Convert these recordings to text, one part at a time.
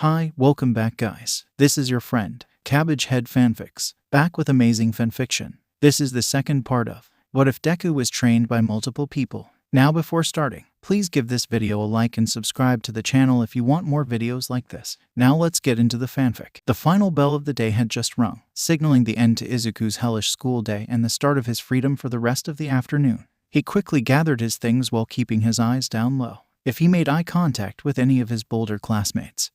Hi, welcome back guys. This is your friend, Cabbage Head Fanfics, back with amazing fanfiction. This is the second part of What If Deku Was Trained by Multiple People. Now before starting, please give this video a like and subscribe to the channel if you want more videos like this. Now let's get into the fanfic. The final bell of the day had just rung, signaling the end to Izuku's hellish school day and the start of his freedom for the rest of the afternoon. He quickly gathered his things while keeping his eyes down low. If he made eye contact with any of his bolder classmates,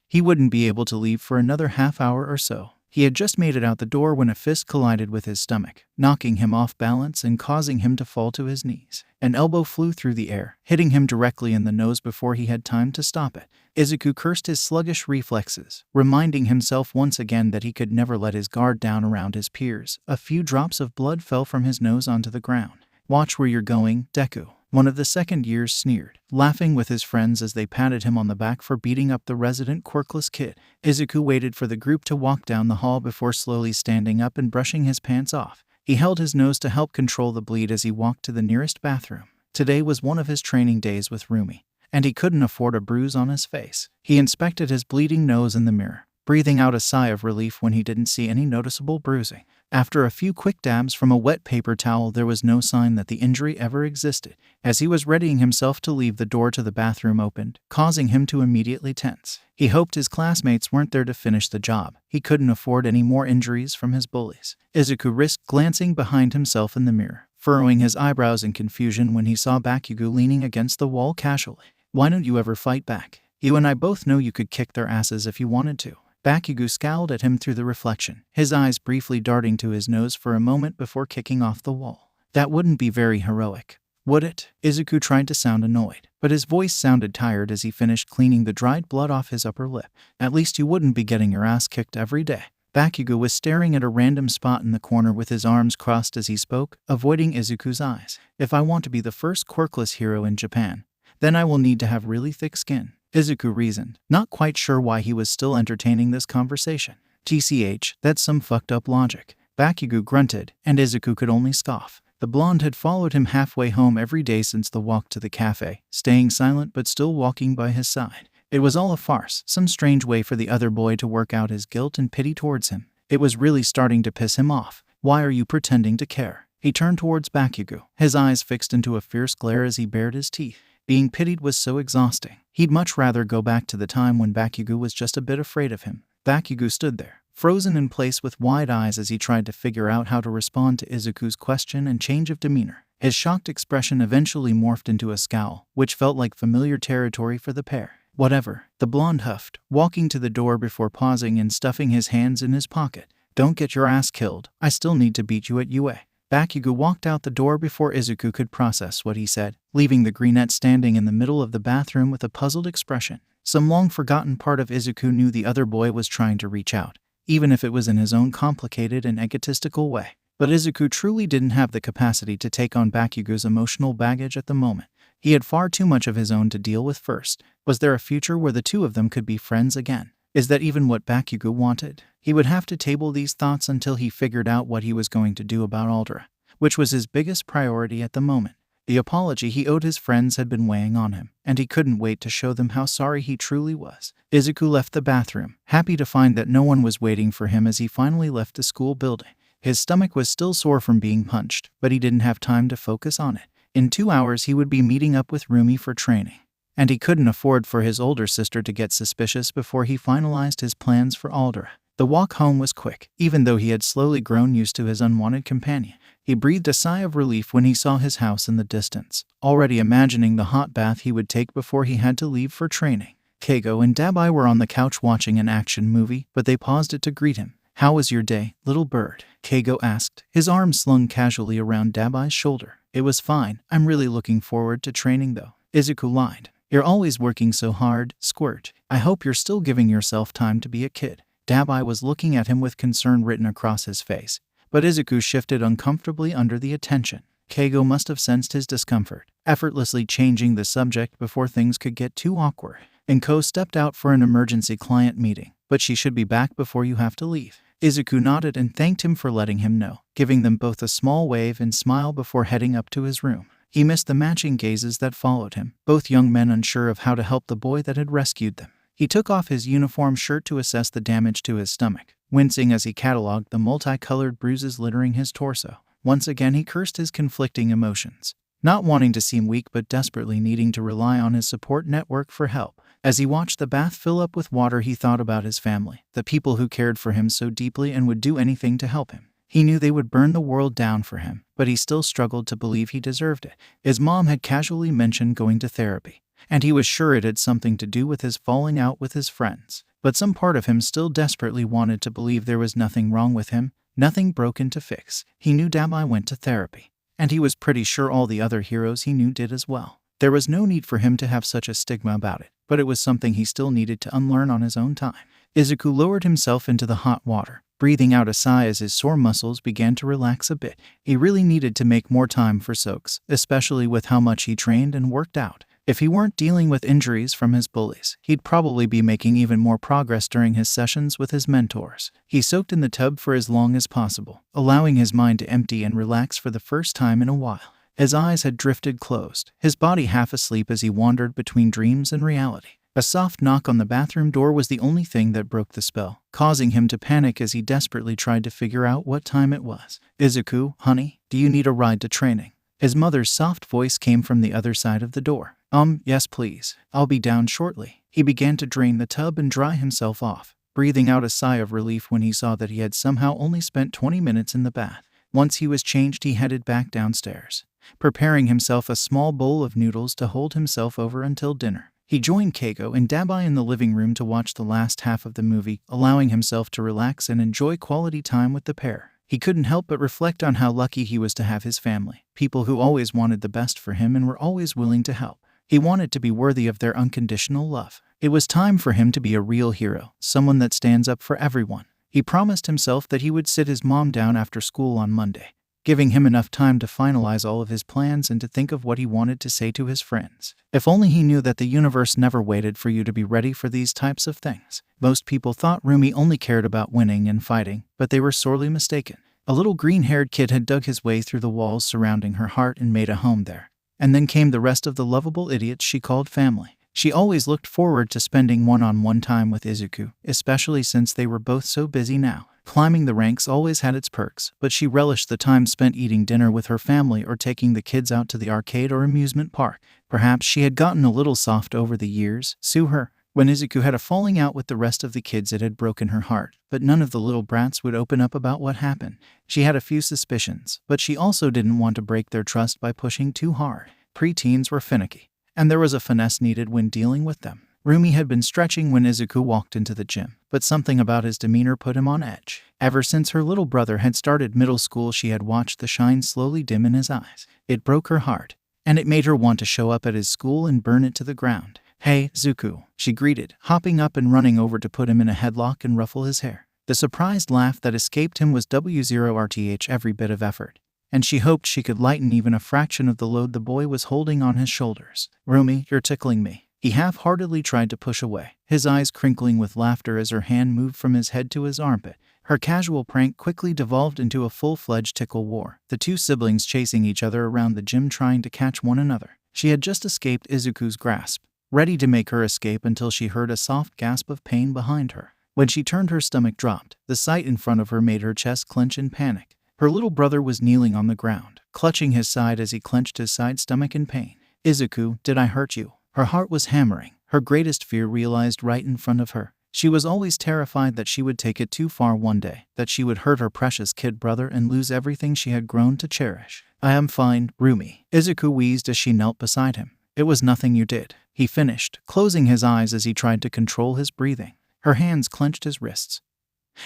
he wouldn't be able to leave for another half hour or so. He had just made it out the door when a fist collided with his stomach, knocking him off balance and causing him to fall to his knees. An elbow flew through the air, hitting him directly in the nose before he had time to stop it. Izuku cursed his sluggish reflexes, reminding himself once again that he could never let his guard down around his peers. A few drops of blood fell from his nose onto the ground. "Watch where you're going, Deku," one of the second years sneered, laughing with his friends as they patted him on the back for beating up the resident quirkless kid. Izuku waited for the group to walk down the hall before slowly standing up and brushing his pants off. He held his nose to help control the bleed as he walked to the nearest bathroom. Today was one of his training days with Rumi, and he couldn't afford a bruise on his face. He inspected his bleeding nose in the mirror, breathing out a sigh of relief when he didn't see any noticeable bruising. After a few quick dabs from a wet paper towel, there was no sign that the injury ever existed. As he was readying himself to leave, the door to the bathroom opened, causing him to immediately tense. He hoped his classmates weren't there to finish the job. He couldn't afford any more injuries from his bullies. Izuku risked glancing behind himself in the mirror, furrowing his eyebrows in confusion when he saw Bakugo leaning against the wall casually. "Why don't you ever fight back? You and I both know you could kick their asses if you wanted to." Bakugo scowled at him through the reflection, his eyes briefly darting to his nose for a moment before kicking off the wall. "That wouldn't be very heroic, would it?" Izuku tried to sound annoyed, but his voice sounded tired as he finished cleaning the dried blood off his upper lip. "At least you wouldn't be getting your ass kicked every day." Bakugo was staring at a random spot in the corner with his arms crossed as he spoke, avoiding Izuku's eyes. "If I want to be the first quirkless hero in Japan, then I will need to have really thick skin," Izuku reasoned, not quite sure why he was still entertaining this conversation. "TCH, that's some fucked up logic." Bakugo grunted, and Izuku could only scoff. The blonde had followed him halfway home every day since the walk to the cafe, staying silent but still walking by his side. It was all a farce, some strange way for the other boy to work out his guilt and pity towards him. It was really starting to piss him off. "Why are you pretending to care?" He turned towards Bakugo, his eyes fixed into a fierce glare as he bared his teeth. Being pitied was so exhausting. He'd much rather go back to the time when Bakugo was just a bit afraid of him. Bakugo stood there, frozen in place with wide eyes as he tried to figure out how to respond to Izuku's question and change of demeanor. His shocked expression eventually morphed into a scowl, which felt like familiar territory for the pair. "Whatever," the blonde huffed, walking to the door before pausing and stuffing his hands in his pocket. "Don't get your ass killed. I still need to beat you at UA." Bakugo walked out the door before Izuku could process what he said, leaving the greenette standing in the middle of the bathroom with a puzzled expression. Some long-forgotten part of Izuku knew the other boy was trying to reach out, even if it was in his own complicated and egotistical way. But Izuku truly didn't have the capacity to take on Bakugo's emotional baggage at the moment. He had far too much of his own to deal with first. Was there a future where the two of them could be friends again? Is that even what Bakugo wanted? He would have to table these thoughts until he figured out what he was going to do about Aldera, which was his biggest priority at the moment. The apology he owed his friends had been weighing on him, and he couldn't wait to show them how sorry he truly was. Izuku left the bathroom, happy to find that no one was waiting for him as he finally left the school building. His stomach was still sore from being punched, but he didn't have time to focus on it. In 2 hours he would be meeting up with Rumi for training, and he couldn't afford for his older sister to get suspicious before he finalized his plans for Aldera. The walk home was quick, even though he had slowly grown used to his unwanted companion. He breathed a sigh of relief when he saw his house in the distance, already imagining the hot bath he would take before he had to leave for training. Keigo and Dabai were on the couch watching an action movie, but they paused it to greet him. "How was your day, little bird?" Keigo asked, his arm slung casually around Dabai's shoulder. "It was fine. I'm really looking forward to training though," Izuku lied. "You're always working so hard, Squirt. I hope you're still giving yourself time to be a kid." Dabai was looking at him with concern written across his face, but Izuku shifted uncomfortably under the attention. Keigo must have sensed his discomfort, effortlessly changing the subject before things could get too awkward. "Inko stepped out for an emergency client meeting, but she should be back before you have to leave." Izuku nodded and thanked him for letting him know, giving them both a small wave and smile before heading up to his room. He missed the matching gazes that followed him, both young men unsure of how to help the boy that had rescued them. He took off his uniform shirt to assess the damage to his stomach, wincing as he catalogued the multicolored bruises littering his torso. Once again he cursed his conflicting emotions, not wanting to seem weak but desperately needing to rely on his support network for help. As he watched the bath fill up with water, he thought about his family, the people who cared for him so deeply and would do anything to help him. He knew they would burn the world down for him, but he still struggled to believe he deserved it. His mom had casually mentioned going to therapy, and he was sure it had something to do with his falling out with his friends. But some part of him still desperately wanted to believe there was nothing wrong with him, nothing broken to fix. He knew Deky went to therapy, and he was pretty sure all the other heroes he knew did as well. There was no need for him to have such a stigma about it, but it was something he still needed to unlearn on his own time. Izuku lowered himself into the hot water, breathing out a sigh as his sore muscles began to relax a bit. He really needed to make more time for soaks, especially with how much he trained and worked out. If he weren't dealing with injuries from his bullies, he'd probably be making even more progress during his sessions with his mentors. He soaked in the tub for as long as possible, allowing his mind to empty and relax for the first time in a while. His eyes had drifted closed, his body half asleep as he wandered between dreams and reality. A soft knock on the bathroom door was the only thing that broke the spell, causing him to panic as he desperately tried to figure out what time it was. "Izuku, honey, do you need a ride to training?" His mother's soft voice came from the other side of the door. Yes please. I'll be down shortly." He began to drain the tub and dry himself off, breathing out a sigh of relief when he saw that he had somehow only spent 20 minutes in the bath. Once he was changed, he headed back downstairs, preparing himself a small bowl of noodles to hold himself over until dinner. He joined Keiko and Deky in the living room to watch the last half of the movie, allowing himself to relax and enjoy quality time with the pair. He couldn't help but reflect on how lucky he was to have his family, people who always wanted the best for him and were always willing to help. He wanted to be worthy of their unconditional love. It was time for him to be a real hero, someone that stands up for everyone. He promised himself that he would sit his mom down after school on Monday, giving him enough time to finalize all of his plans and to think of what he wanted to say to his friends. If only he knew that the universe never waited for you to be ready for these types of things. Most people thought Rumi only cared about winning and fighting, but they were sorely mistaken. A little green-haired kid had dug his way through the walls surrounding her heart and made a home there. And then came the rest of the lovable idiots she called family. She always looked forward to spending one-on-one time with Izuku, especially since they were both so busy now. Climbing the ranks always had its perks, but she relished the time spent eating dinner with her family or taking the kids out to the arcade or amusement park. Perhaps she had gotten a little soft over the years, sue her. When Izuku had a falling out with the rest of the kids, it had broken her heart, but none of the little brats would open up about what happened. She had a few suspicions, but she also didn't want to break their trust by pushing too hard. Preteens were finicky, and there was a finesse needed when dealing with them. Rumi had been stretching when Izuku walked into the gym, but something about his demeanor put him on edge. Ever since her little brother had started middle school, she had watched the shine slowly dim in his eyes. It broke her heart, and it made her want to show up at his school and burn it to the ground. "Hey, Zuku," she greeted, hopping up and running over to put him in a headlock and ruffle his hair. The surprised laugh that escaped him was W0RTH every bit of effort, and she hoped she could lighten even a fraction of the load the boy was holding on his shoulders. "Rumi, you're tickling me." He half-heartedly tried to push away, his eyes crinkling with laughter as her hand moved from his head to his armpit. Her casual prank quickly devolved into a full-fledged tickle war, the two siblings chasing each other around the gym trying to catch one another. She had just escaped Izuku's grasp, ready to make her escape until she heard a soft gasp of pain behind her. When she turned, her stomach dropped. The sight in front of her made her chest clench in panic. Her little brother was kneeling on the ground, clutching his side as he clenched his side stomach in pain. "Izuku, did I hurt you?" Her heart was hammering, her greatest fear realized right in front of her. She was always terrified that she would take it too far one day, that she would hurt her precious kid brother and lose everything she had grown to cherish. "I am fine, Rumi," Izuku wheezed as she knelt beside him. "It was nothing you did," he finished, closing his eyes as he tried to control his breathing. Her hands clenched his wrists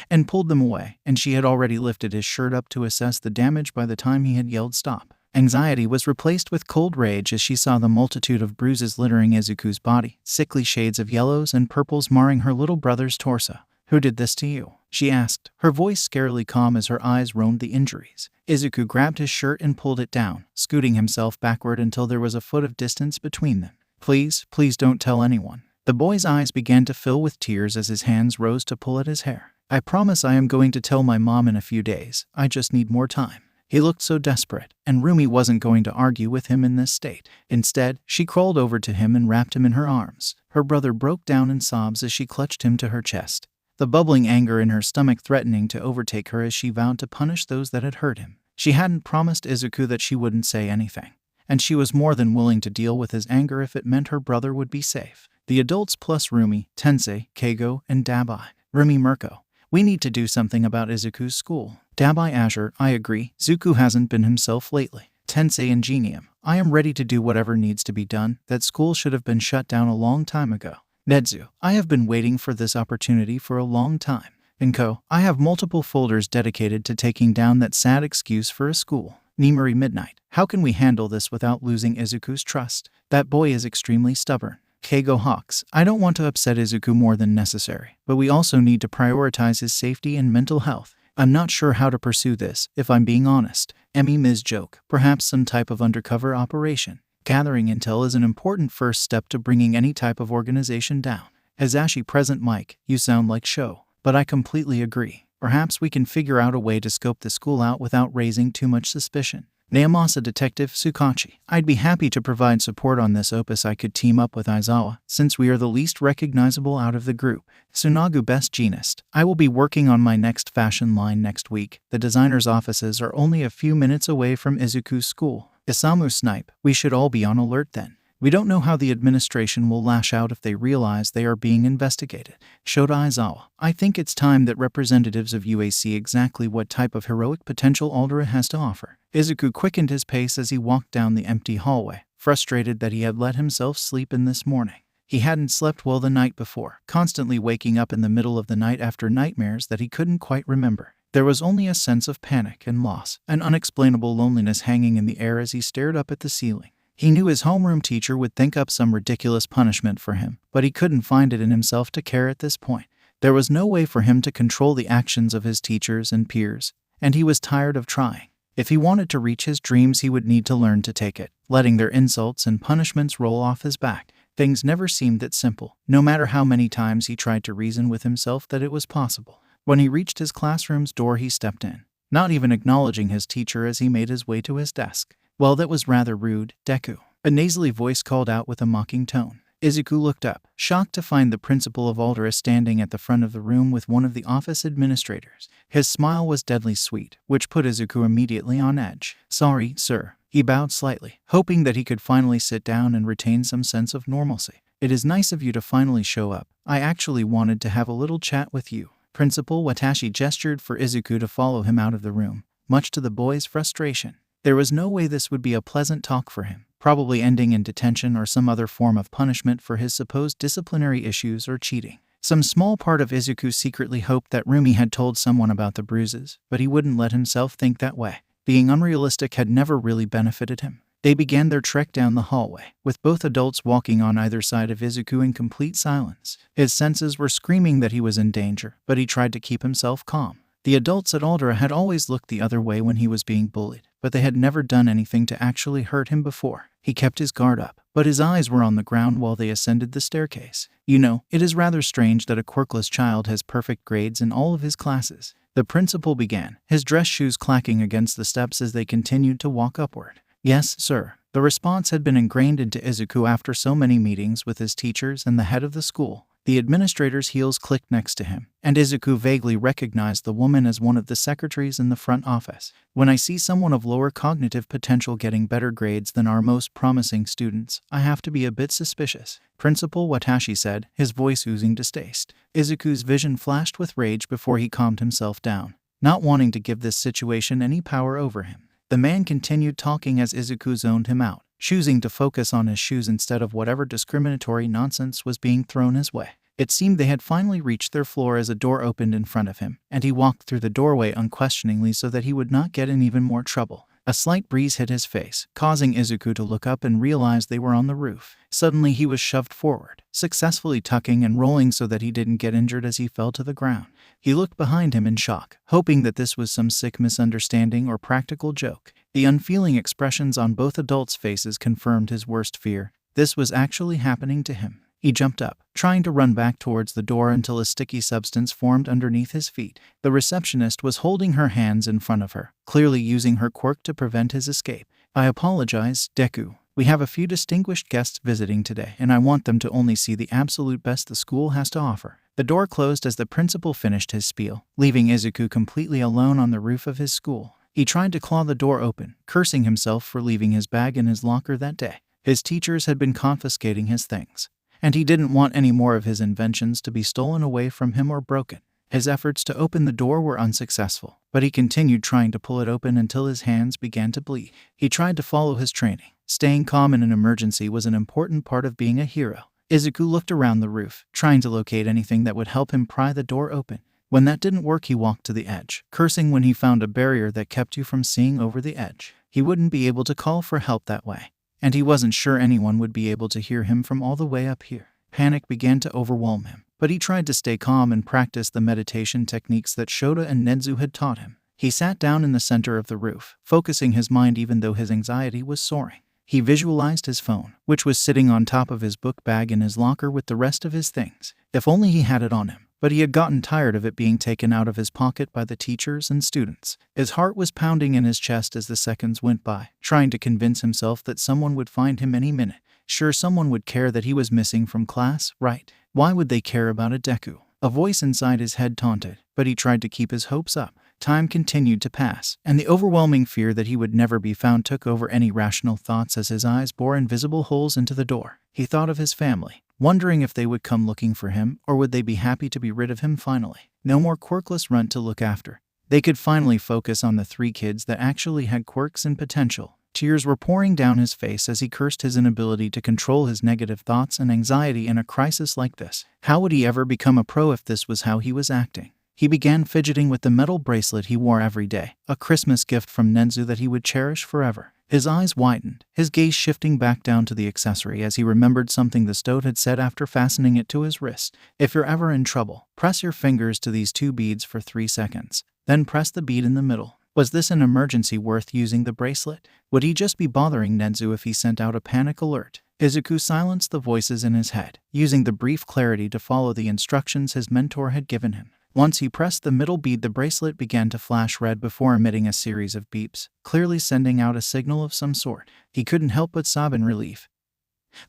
and pulled them away, and she had already lifted his shirt up to assess the damage by the time he had yelled stop. Anxiety was replaced with cold rage as she saw the multitude of bruises littering Izuku's body, sickly shades of yellows and purples marring her little brother's torso. "Who did this to you?" she asked, her voice scarily calm as her eyes roamed the injuries. Izuku grabbed his shirt and pulled it down, scooting himself backward until there was a foot of distance between them. Please don't tell anyone." The boy's eyes began to fill with tears as his hands rose to pull at his hair. "I promise I am going to tell my mom in a few days. I just need more time." He looked so desperate, and Rumi wasn't going to argue with him in this state. Instead, she crawled over to him and wrapped him in her arms. Her brother broke down in sobs as she clutched him to her chest, the bubbling anger in her stomach threatening to overtake her as she vowed to punish those that had hurt him. She hadn't promised Izuku that she wouldn't say anything, and she was more than willing to deal with his anger if it meant her brother would be safe. The adults plus Rumi, Tensei, Keigo, and Dabai. Rumi Mirko. We need to do something about Izuku's school. Dabai Azure. I agree. Zuku hasn't been himself lately. Tensei Ingenium. I am ready to do whatever needs to be done. That school should have been shut down a long time ago. Nedzu. I have been waiting for this opportunity for a long time. Inko. I have multiple folders dedicated to taking down that sad excuse for a school. Nimuri Midnight. How can we handle this without losing Izuku's trust? That boy is extremely stubborn. Keigo Hawks. I don't want to upset Izuku more than necessary, but we also need to prioritize his safety and mental health. I'm not sure how to pursue this, if I'm being honest. Emmy Ms. Joke. Perhaps some type of undercover operation. Gathering intel is an important first step to bringing any type of organization down. Hazashi Present Mike. You sound like show, but I completely agree. Perhaps we can figure out a way to scope the school out without raising too much suspicion. Naomasa Detective Tsukachi. I'd be happy to provide support on this opus. I could team up with Aizawa, since we are the least recognizable out of the group. Tsunagu Best Jeanist. I will be working on my next fashion line next week. The designer's offices are only a few minutes away from Izuku's school. Isamu Snipe. We should all be on alert then. We don't know how the administration will lash out if they realize they are being investigated. Shota Aizawa. I think it's time that representatives of UA see exactly what type of heroic potential Aldera has to offer. Izuku quickened his pace as he walked down the empty hallway, frustrated that he had let himself sleep in this morning. He hadn't slept well the night before, constantly waking up in the middle of the night after nightmares that he couldn't quite remember. There was only a sense of panic and loss, an unexplainable loneliness hanging in the air as he stared up at the ceiling. He knew his homeroom teacher would think up some ridiculous punishment for him, but he couldn't find it in himself to care at this point. There was no way for him to control the actions of his teachers and peers, and he was tired of trying. If he wanted to reach his dreams, he would need to learn to take it, letting their insults and punishments roll off his back. Things never seemed that simple, no matter how many times he tried to reason with himself that it was possible. When he reached his classroom's door, he stepped in, not even acknowledging his teacher as he made his way to his desk. Well, that was rather rude, Deku. A nasally voice called out with a mocking tone. Izuku looked up, shocked to find the principal of Aldera standing at the front of the room with one of the office administrators. His smile was deadly sweet, which put Izuku immediately on edge. Sorry, sir. He bowed slightly, hoping that he could finally sit down and retain some sense of normalcy. It is nice of you to finally show up. I actually wanted to have a little chat with you. Principal Watashi gestured for Izuku to follow him out of the room, much to the boy's frustration. There was no way this would be a pleasant talk for him, probably ending in detention or some other form of punishment for his supposed disciplinary issues or cheating. Some small part of Izuku secretly hoped that Rumi had told someone about the bruises, but he wouldn't let himself think that way. Being unrealistic had never really benefited him. They began their trek down the hallway, with both adults walking on either side of Izuku in complete silence. His senses were screaming that he was in danger, but he tried to keep himself calm. The adults at Aldera had always looked the other way when he was being bullied, but they had never done anything to actually hurt him before. He kept his guard up, but his eyes were on the ground while they ascended the staircase. You know, it is rather strange that a quirkless child has perfect grades in all of his classes. The principal began, his dress shoes clacking against the steps as they continued to walk upward. Yes, sir. The response had been ingrained into Izuku after so many meetings with his teachers and the head of the school. The administrator's heels clicked next to him, and Izuku vaguely recognized the woman as one of the secretaries in the front office. When I see someone of lower cognitive potential getting better grades than our most promising students, I have to be a bit suspicious, Principal Watashi said, his voice oozing distaste. Izuku's vision flashed with rage before he calmed himself down, not wanting to give this situation any power over him. The man continued talking as Izuku zoned him out, choosing to focus on his shoes instead of whatever discriminatory nonsense was being thrown his way. It seemed they had finally reached their floor as a door opened in front of him, and he walked through the doorway unquestioningly so that he would not get in even more trouble. A slight breeze hit his face, causing Izuku to look up and realize they were on the roof. Suddenly he was shoved forward, successfully tucking and rolling so that he didn't get injured as he fell to the ground. He looked behind him in shock, hoping that this was some sick misunderstanding or practical joke. The unfeeling expressions on both adults' faces confirmed his worst fear. This was actually happening to him. He jumped up, trying to run back towards the door until a sticky substance formed underneath his feet. The receptionist was holding her hands in front of her, clearly using her quirk to prevent his escape. "I apologize, Deku. We have a few distinguished guests visiting today, and I want them to only see the absolute best the school has to offer." The door closed as the principal finished his spiel, leaving Izuku completely alone on the roof of his school. He tried to claw the door open, cursing himself for leaving his bag in his locker that day. His teachers had been confiscating his things, and he didn't want any more of his inventions to be stolen away from him or broken. His efforts to open the door were unsuccessful, but he continued trying to pull it open until his hands began to bleed. He tried to follow his training. Staying calm in an emergency was an important part of being a hero. Izuku looked around the roof, trying to locate anything that would help him pry the door open. When that didn't work, he walked to the edge, cursing when he found a barrier that kept you from seeing over the edge. He wouldn't be able to call for help that way, and he wasn't sure anyone would be able to hear him from all the way up here. Panic began to overwhelm him, but he tried to stay calm and practice the meditation techniques that Shota and Nenzu had taught him. He sat down in the center of the roof, focusing his mind even though his anxiety was soaring. He visualized his phone, which was sitting on top of his book bag in his locker with the rest of his things. If only he had it on him. But he had gotten tired of it being taken out of his pocket by the teachers and students. His heart was pounding in his chest as the seconds went by, trying to convince himself that someone would find him any minute. Sure, someone would care that he was missing from class, right? Why would they care about a Deku? A voice inside his head taunted, but he tried to keep his hopes up. Time continued to pass, and the overwhelming fear that he would never be found took over any rational thoughts as his eyes bore invisible holes into the door. He thought of his family, wondering if they would come looking for him, or would they be happy to be rid of him finally. No more quirkless runt to look after. They could finally focus on the 3 kids that actually had quirks and potential. Tears were pouring down his face as he cursed his inability to control his negative thoughts and anxiety in a crisis like this. How would he ever become a pro if this was how he was acting? He began fidgeting with the metal bracelet he wore every day, a Christmas gift from Nenzu that he would cherish forever. His eyes widened, his gaze shifting back down to the accessory as he remembered something the stoat had said after fastening it to his wrist. "If you're ever in trouble, press your fingers to these 2 beads for 3 seconds. Then press the bead in the middle." Was this an emergency worth using the bracelet? Would he just be bothering Nenzu if he sent out a panic alert? Izuku silenced the voices in his head, using the brief clarity to follow the instructions his mentor had given him. Once he pressed the middle bead, the bracelet began to flash red before emitting a series of beeps, clearly sending out a signal of some sort. He couldn't help but sob in relief,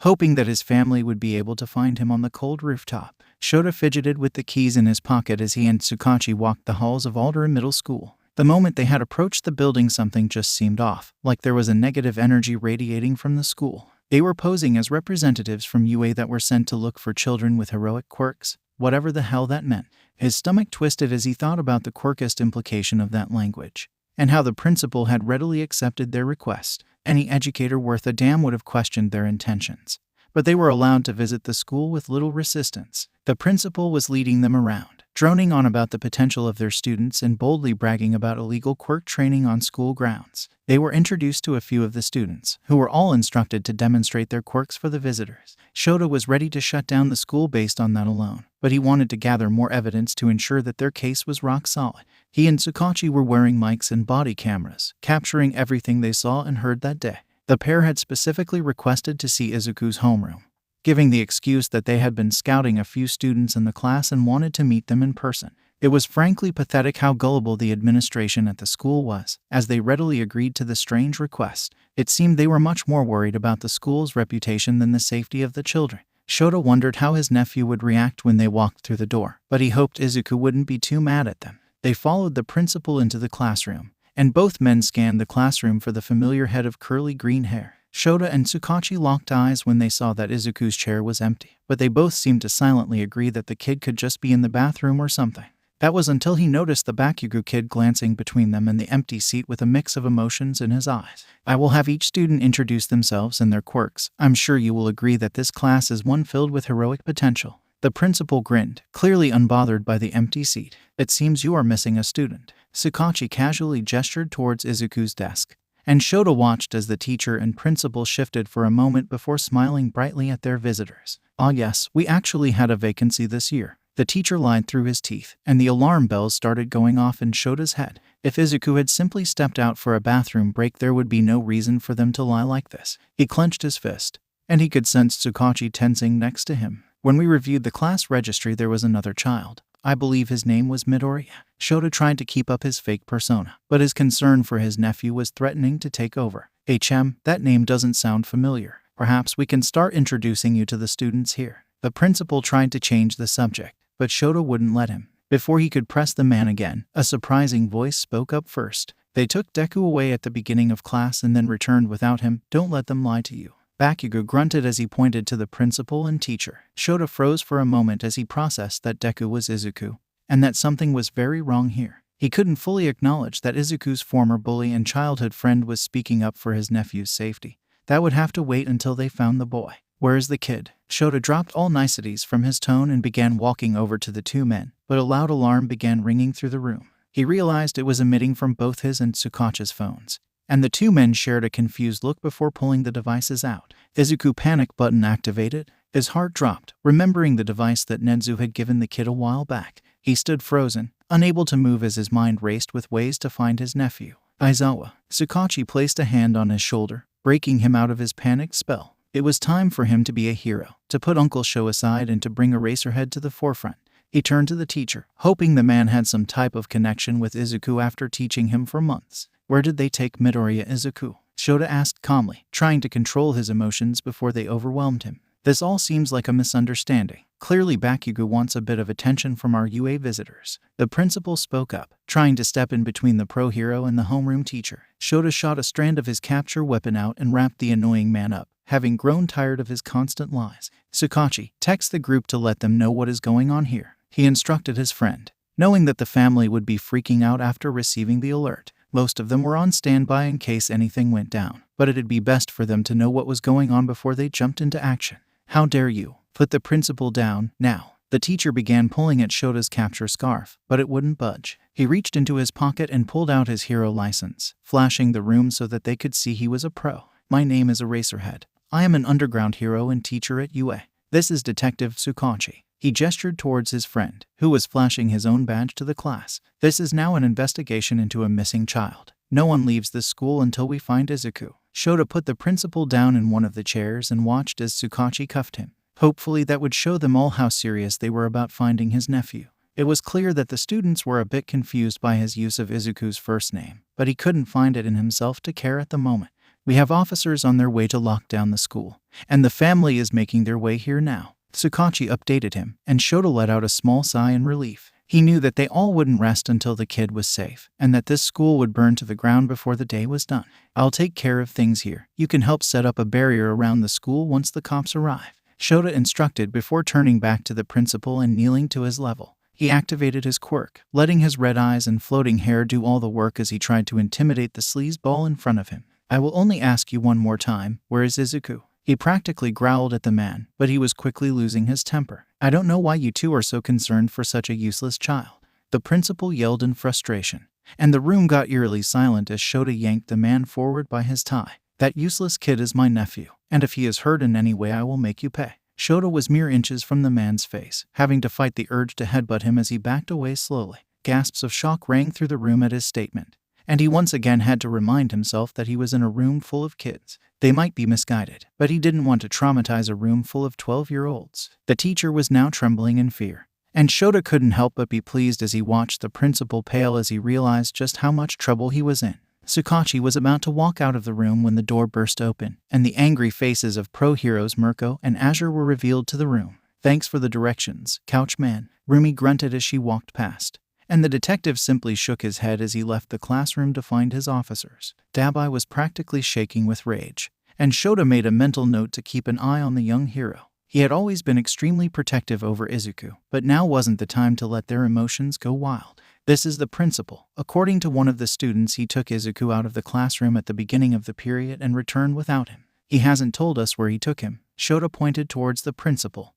hoping that his family would be able to find him on the cold rooftop. Shota fidgeted with the keys in his pocket as he and Tsukachi walked the halls of Aldera Middle School. The moment they had approached the building, something just seemed off, like there was a negative energy radiating from the school. They were posing as representatives from UA that were sent to look for children with heroic quirks, whatever the hell that meant. His stomach twisted as he thought about the quirkist implication of that language, and how the principal had readily accepted their request. Any educator worth a damn would have questioned their intentions. But they were allowed to visit the school with little resistance. The principal was leading them around, droning on about the potential of their students and boldly bragging about illegal quirk training on school grounds. They were introduced to a few of the students, who were all instructed to demonstrate their quirks for the visitors. Shota was ready to shut down the school based on that alone, but he wanted to gather more evidence to ensure that their case was rock solid. He and Tsukachi were wearing mics and body cameras, capturing everything they saw and heard that day. The pair had specifically requested to see Izuku's homeroom, giving the excuse that they had been scouting a few students in the class and wanted to meet them in person. It was frankly pathetic how gullible the administration at the school was, as they readily agreed to the strange request. It seemed they were much more worried about the school's reputation than the safety of the children. Shota wondered how his nephew would react when they walked through the door, but he hoped Izuku wouldn't be too mad at them. They followed the principal into the classroom, and both men scanned the classroom for the familiar head of curly green hair. Shota and Tsukachi locked eyes when they saw that Izuku's chair was empty, but they both seemed to silently agree that the kid could just be in the bathroom or something. That was until he noticed the Bakugo kid glancing between them and the empty seat with a mix of emotions in his eyes. "I will have each student introduce themselves and their quirks. I'm sure you will agree that this class is one filled with heroic potential." The principal grinned, clearly unbothered by the empty seat. "It seems you are missing a student." Tsukachi casually gestured towards Izuku's desk, and Shota watched as the teacher and principal shifted for a moment before smiling brightly at their visitors. "Ah yes, we actually had a vacancy this year." The teacher lied through his teeth, and the alarm bells started going off in Shota's head. If Izuku had simply stepped out for a bathroom break, there would be no reason for them to lie like this. He clenched his fist, and he could sense Tsukachi tensing next to him. When we reviewed the class registry, there was another child. I believe his name was Midoriya. Shota tried to keep up his fake persona, but his concern for his nephew was threatening to take over. That name doesn't sound familiar. Perhaps we can start introducing you to the students here. The principal tried to change the subject, but Shota wouldn't let him. Before he could press the man again, a surprising voice spoke up first. They took Deku away at the beginning of class and then returned without him. Don't let them lie to you. Bakugo grunted as he pointed to the principal and teacher. Shota froze for a moment as he processed that Deku was Izuku, and that something was very wrong here. He couldn't fully acknowledge that Izuku's former bully and childhood friend was speaking up for his nephew's safety. That would have to wait until they found the boy. Where is the kid? Shota dropped all niceties from his tone and began walking over to the two men, but a loud alarm began ringing through the room. He realized it was emitting from both his and Tsukachi's phones, and the two men shared a confused look before pulling the devices out. Izuku panic button activated. His heart dropped, remembering the device that Nezu had given the kid a while back. He stood frozen, unable to move as his mind raced with ways to find his nephew. Aizawa. Tsukachi placed a hand on his shoulder, breaking him out of his panicked spell. It was time for him to be a hero, to put Uncle Sho aside and to bring Eraserhead to the forefront. He turned to the teacher, hoping the man had some type of connection with Izuku after teaching him for months. Where did they take Midoriya Izuku? Shota asked calmly, trying to control his emotions before they overwhelmed him. This all seems like a misunderstanding. Clearly Bakugo wants a bit of attention from our UA visitors. The principal spoke up, trying to step in between the pro hero and the homeroom teacher. Shota shot a strand of his capture weapon out and wrapped the annoying man up, having grown tired of his constant lies. Tsukachi, text the group to let them know what is going on here. He instructed his friend, knowing that the family would be freaking out after receiving the alert. Most of them were on standby in case anything went down, but it'd be best for them to know what was going on before they jumped into action. How dare you? Put the principal down, now. The teacher began pulling at Shota's capture scarf, but it wouldn't budge. He reached into his pocket and pulled out his hero license, flashing the room so that they could see he was a pro. My name is Eraserhead. I am an underground hero and teacher at UA. This is Detective Tsukachi. He gestured towards his friend, who was flashing his own badge to the class. This is now an investigation into a missing child. No one leaves this school until we find Izuku. Shota put the principal down in one of the chairs and watched as Tsukachi cuffed him. Hopefully that would show them all how serious they were about finding his nephew. It was clear that the students were a bit confused by his use of Izuku's first name, but he couldn't find it in himself to care at the moment. We have officers on their way to lock down the school, and the family is making their way here now. Tsukachi updated him, and Shota let out a small sigh in relief. He knew that they all wouldn't rest until the kid was safe, and that this school would burn to the ground before the day was done. I'll take care of things here. You can help set up a barrier around the school once the cops arrive, Shota instructed before turning back to the principal and kneeling to his level. He activated his quirk, letting his red eyes and floating hair do all the work as he tried to intimidate the sleazeball in front of him. I will only ask you one more time, where is Izuku? He practically growled at the man, but he was quickly losing his temper. I don't know why you two are so concerned for such a useless child. The principal yelled in frustration, and the room got eerily silent as Shota yanked the man forward by his tie. That useless kid is my nephew, and if he is hurt in any way I will make you pay. Shota was mere inches from the man's face, having to fight the urge to headbutt him as he backed away slowly. Gasps of shock rang through the room at his statement, and he once again had to remind himself that he was in a room full of kids. They might be misguided, but he didn't want to traumatize a room full of 12-year-olds. The teacher was now trembling in fear, and Shota couldn't help but be pleased as he watched the principal pale as he realized just how much trouble he was in. Tsukachi was about to walk out of the room when the door burst open, and the angry faces of pro heroes Mirko and Azure were revealed to the room. Thanks for the directions, Couchman, Rumi grunted as she walked past, and the detective simply shook his head as he left the classroom to find his officers. Dabai was practically shaking with rage, and Shota made a mental note to keep an eye on the young hero. He had always been extremely protective over Izuku, but now wasn't the time to let their emotions go wild. This is the principal. According to one of the students, he took Izuku out of the classroom at the beginning of the period and returned without him. He hasn't told us where he took him. Shota pointed towards the principal,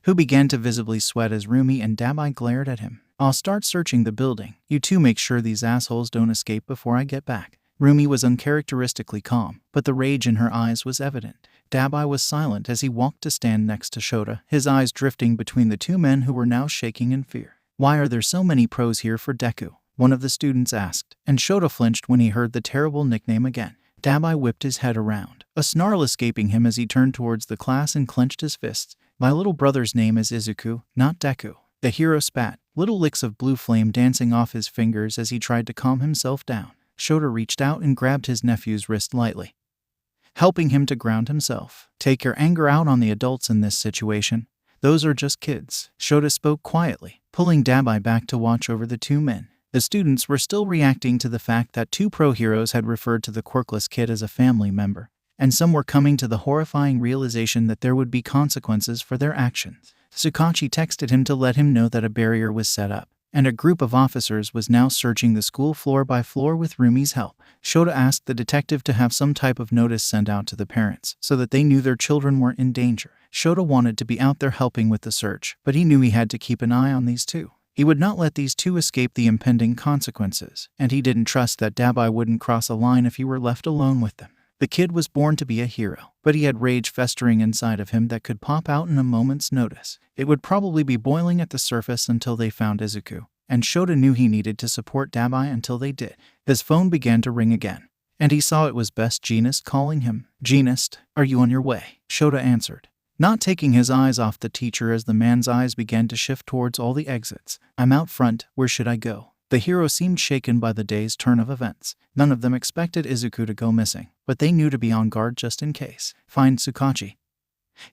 who began to visibly sweat as Rumi and Dabai glared at him. I'll start searching the building. You two make sure these assholes don't escape before I get back. Rumi was uncharacteristically calm, but the rage in her eyes was evident. Dabai was silent as he walked to stand next to Shota, his eyes drifting between the two men who were now shaking in fear. Why are there so many pros here for Deku? One of the students asked, and Shota flinched when he heard the terrible nickname again. Dabai whipped his head around, a snarl escaping him as he turned towards the class and clenched his fists. My little brother's name is Izuku, not Deku. The hero spat, little licks of blue flame dancing off his fingers as he tried to calm himself down. Shota reached out and grabbed his nephew's wrist lightly, helping him to ground himself. Take your anger out on the adults in this situation. Those are just kids. Shota spoke quietly, pulling Deky back to watch over the two men. The students were still reacting to the fact that two pro heroes had referred to the quirkless kid as a family member, and some were coming to the horrifying realization that there would be consequences for their actions. Sukachi texted him to let him know that a barrier was set up, and a group of officers was now searching the school floor by floor with Rumi's help. Shota asked the detective to have some type of notice sent out to the parents so that they knew their children weren't in danger. Shota wanted to be out there helping with the search, but he knew he had to keep an eye on these two. He would not let these two escape the impending consequences, and he didn't trust that Deky wouldn't cross a line if he were left alone with them. The kid was born to be a hero, but he had rage festering inside of him that could pop out in a moment's notice. It would probably be boiling at the surface until they found Izuku, and Shota knew he needed to support Deky until they did. His phone began to ring again, and he saw it was Best Jeanist calling him. "Jeanist, are you on your way?" Shota answered, not taking his eyes off the teacher as the man's eyes began to shift towards all the exits. "I'm out front, where should I go?" The hero seemed shaken by the day's turn of events. None of them expected Izuku to go missing, but they knew to be on guard just in case. "Find Sukachi.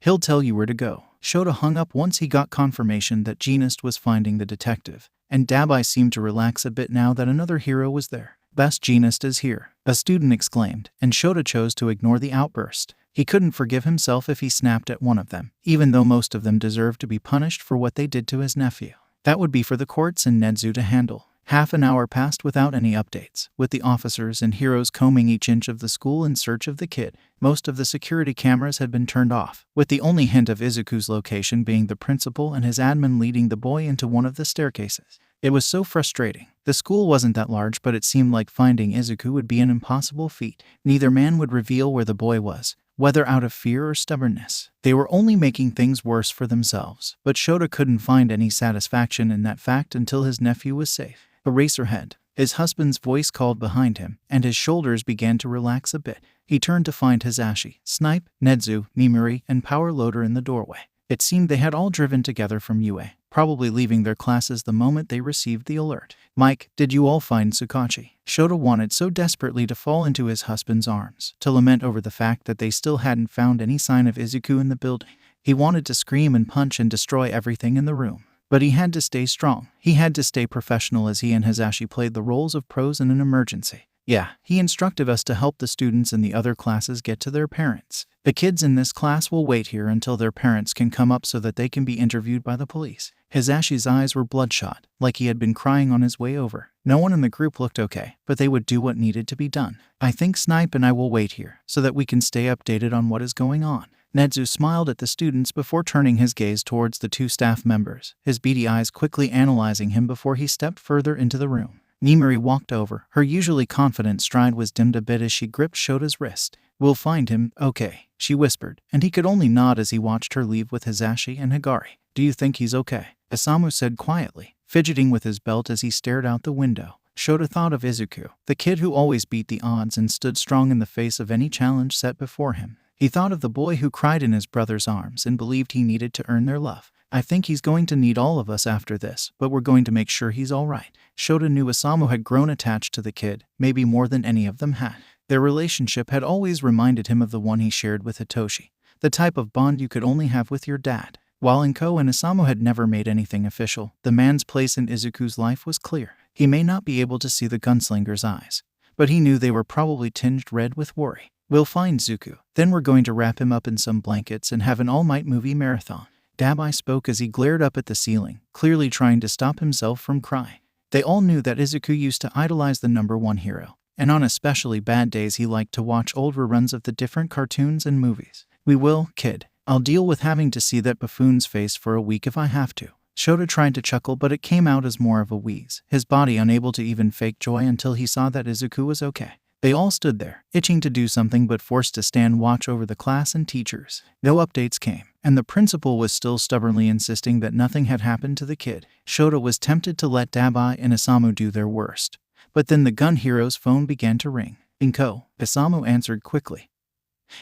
He'll tell you where to go." Shota hung up once he got confirmation that Jeanist was finding the detective, and Deky seemed to relax a bit now that another hero was there. "Best Jeanist is here," a student exclaimed, and Shota chose to ignore the outburst. He couldn't forgive himself if he snapped at one of them, even though most of them deserved to be punished for what they did to his nephew. That would be for the courts and Nedzu to handle. Half an hour passed without any updates, with the officers and heroes combing each inch of the school in search of the kid. Most of the security cameras had been turned off, with the only hint of Izuku's location being the principal and his admin leading the boy into one of the staircases. It was so frustrating. The school wasn't that large, but it seemed like finding Izuku would be an impossible feat. Neither man would reveal where the boy was, whether out of fear or stubbornness. They were only making things worse for themselves, but Shota couldn't find any satisfaction in that fact until his nephew was safe. "Eraserhead." His husband's voice called behind him, and his shoulders began to relax a bit. He turned to find Hisashi, Snipe, Nedzu, Nimuri, and Power Loader in the doorway. It seemed they had all driven together from UA, probably leaving their classes the moment they received the alert. "Mike, did you all find Sukachi?" Shota wanted so desperately to fall into his husband's arms, to lament over the fact that they still hadn't found any sign of Izuku in the building. He wanted to scream and punch and destroy everything in the room. But he had to stay strong. He had to stay professional as he and Hisashi played the roles of pros in an emergency. "Yeah, he instructed us to help the students in the other classes get to their parents. The kids in this class will wait here until their parents can come up so that they can be interviewed by the police." Hisashi's eyes were bloodshot, like he had been crying on his way over. No one in the group looked okay, but they would do what needed to be done. "I think Snipe and I will wait here, so that we can stay updated on what is going on." Nedzu smiled at the students before turning his gaze towards the two staff members, his beady eyes quickly analyzing him before he stepped further into the room. Nimuri walked over. Her usually confident stride was dimmed a bit as she gripped Shota's wrist. "We'll find him, okay," she whispered, and he could only nod as he watched her leave with Hisashi and Higari. "Do you think he's okay?" Isamu said quietly, fidgeting with his belt as he stared out the window. Shota thought of Izuku, the kid who always beat the odds and stood strong in the face of any challenge set before him. He thought of the boy who cried in his brother's arms and believed he needed to earn their love. "I think he's going to need all of us after this, but we're going to make sure he's all right." Shota knew Isamu had grown attached to the kid, maybe more than any of them had. Their relationship had always reminded him of the one he shared with Hitoshi, the type of bond you could only have with your dad. While Inko and Isamu had never made anything official, the man's place in Izuku's life was clear. He may not be able to see the gunslinger's eyes, but he knew they were probably tinged red with worry. "We'll find Zuku. Then we're going to wrap him up in some blankets and have an all-night movie marathon." Deky spoke as he glared up at the ceiling, clearly trying to stop himself from crying. They all knew that Izuku used to idolize the #1 hero, and on especially bad days he liked to watch old reruns of the different cartoons and movies. "We will, kid. I'll deal with having to see that buffoon's face for a week if I have to." Shota tried to chuckle, but it came out as more of a wheeze, his body unable to even fake joy until he saw that Izuku was okay. They all stood there, itching to do something but forced to stand watch over the class and teachers. No updates came, and the principal was still stubbornly insisting that nothing had happened to the kid. Shota was tempted to let Deky and Isamu do their worst, but then the gun hero's phone began to ring. "Inko," Isamu answered quickly,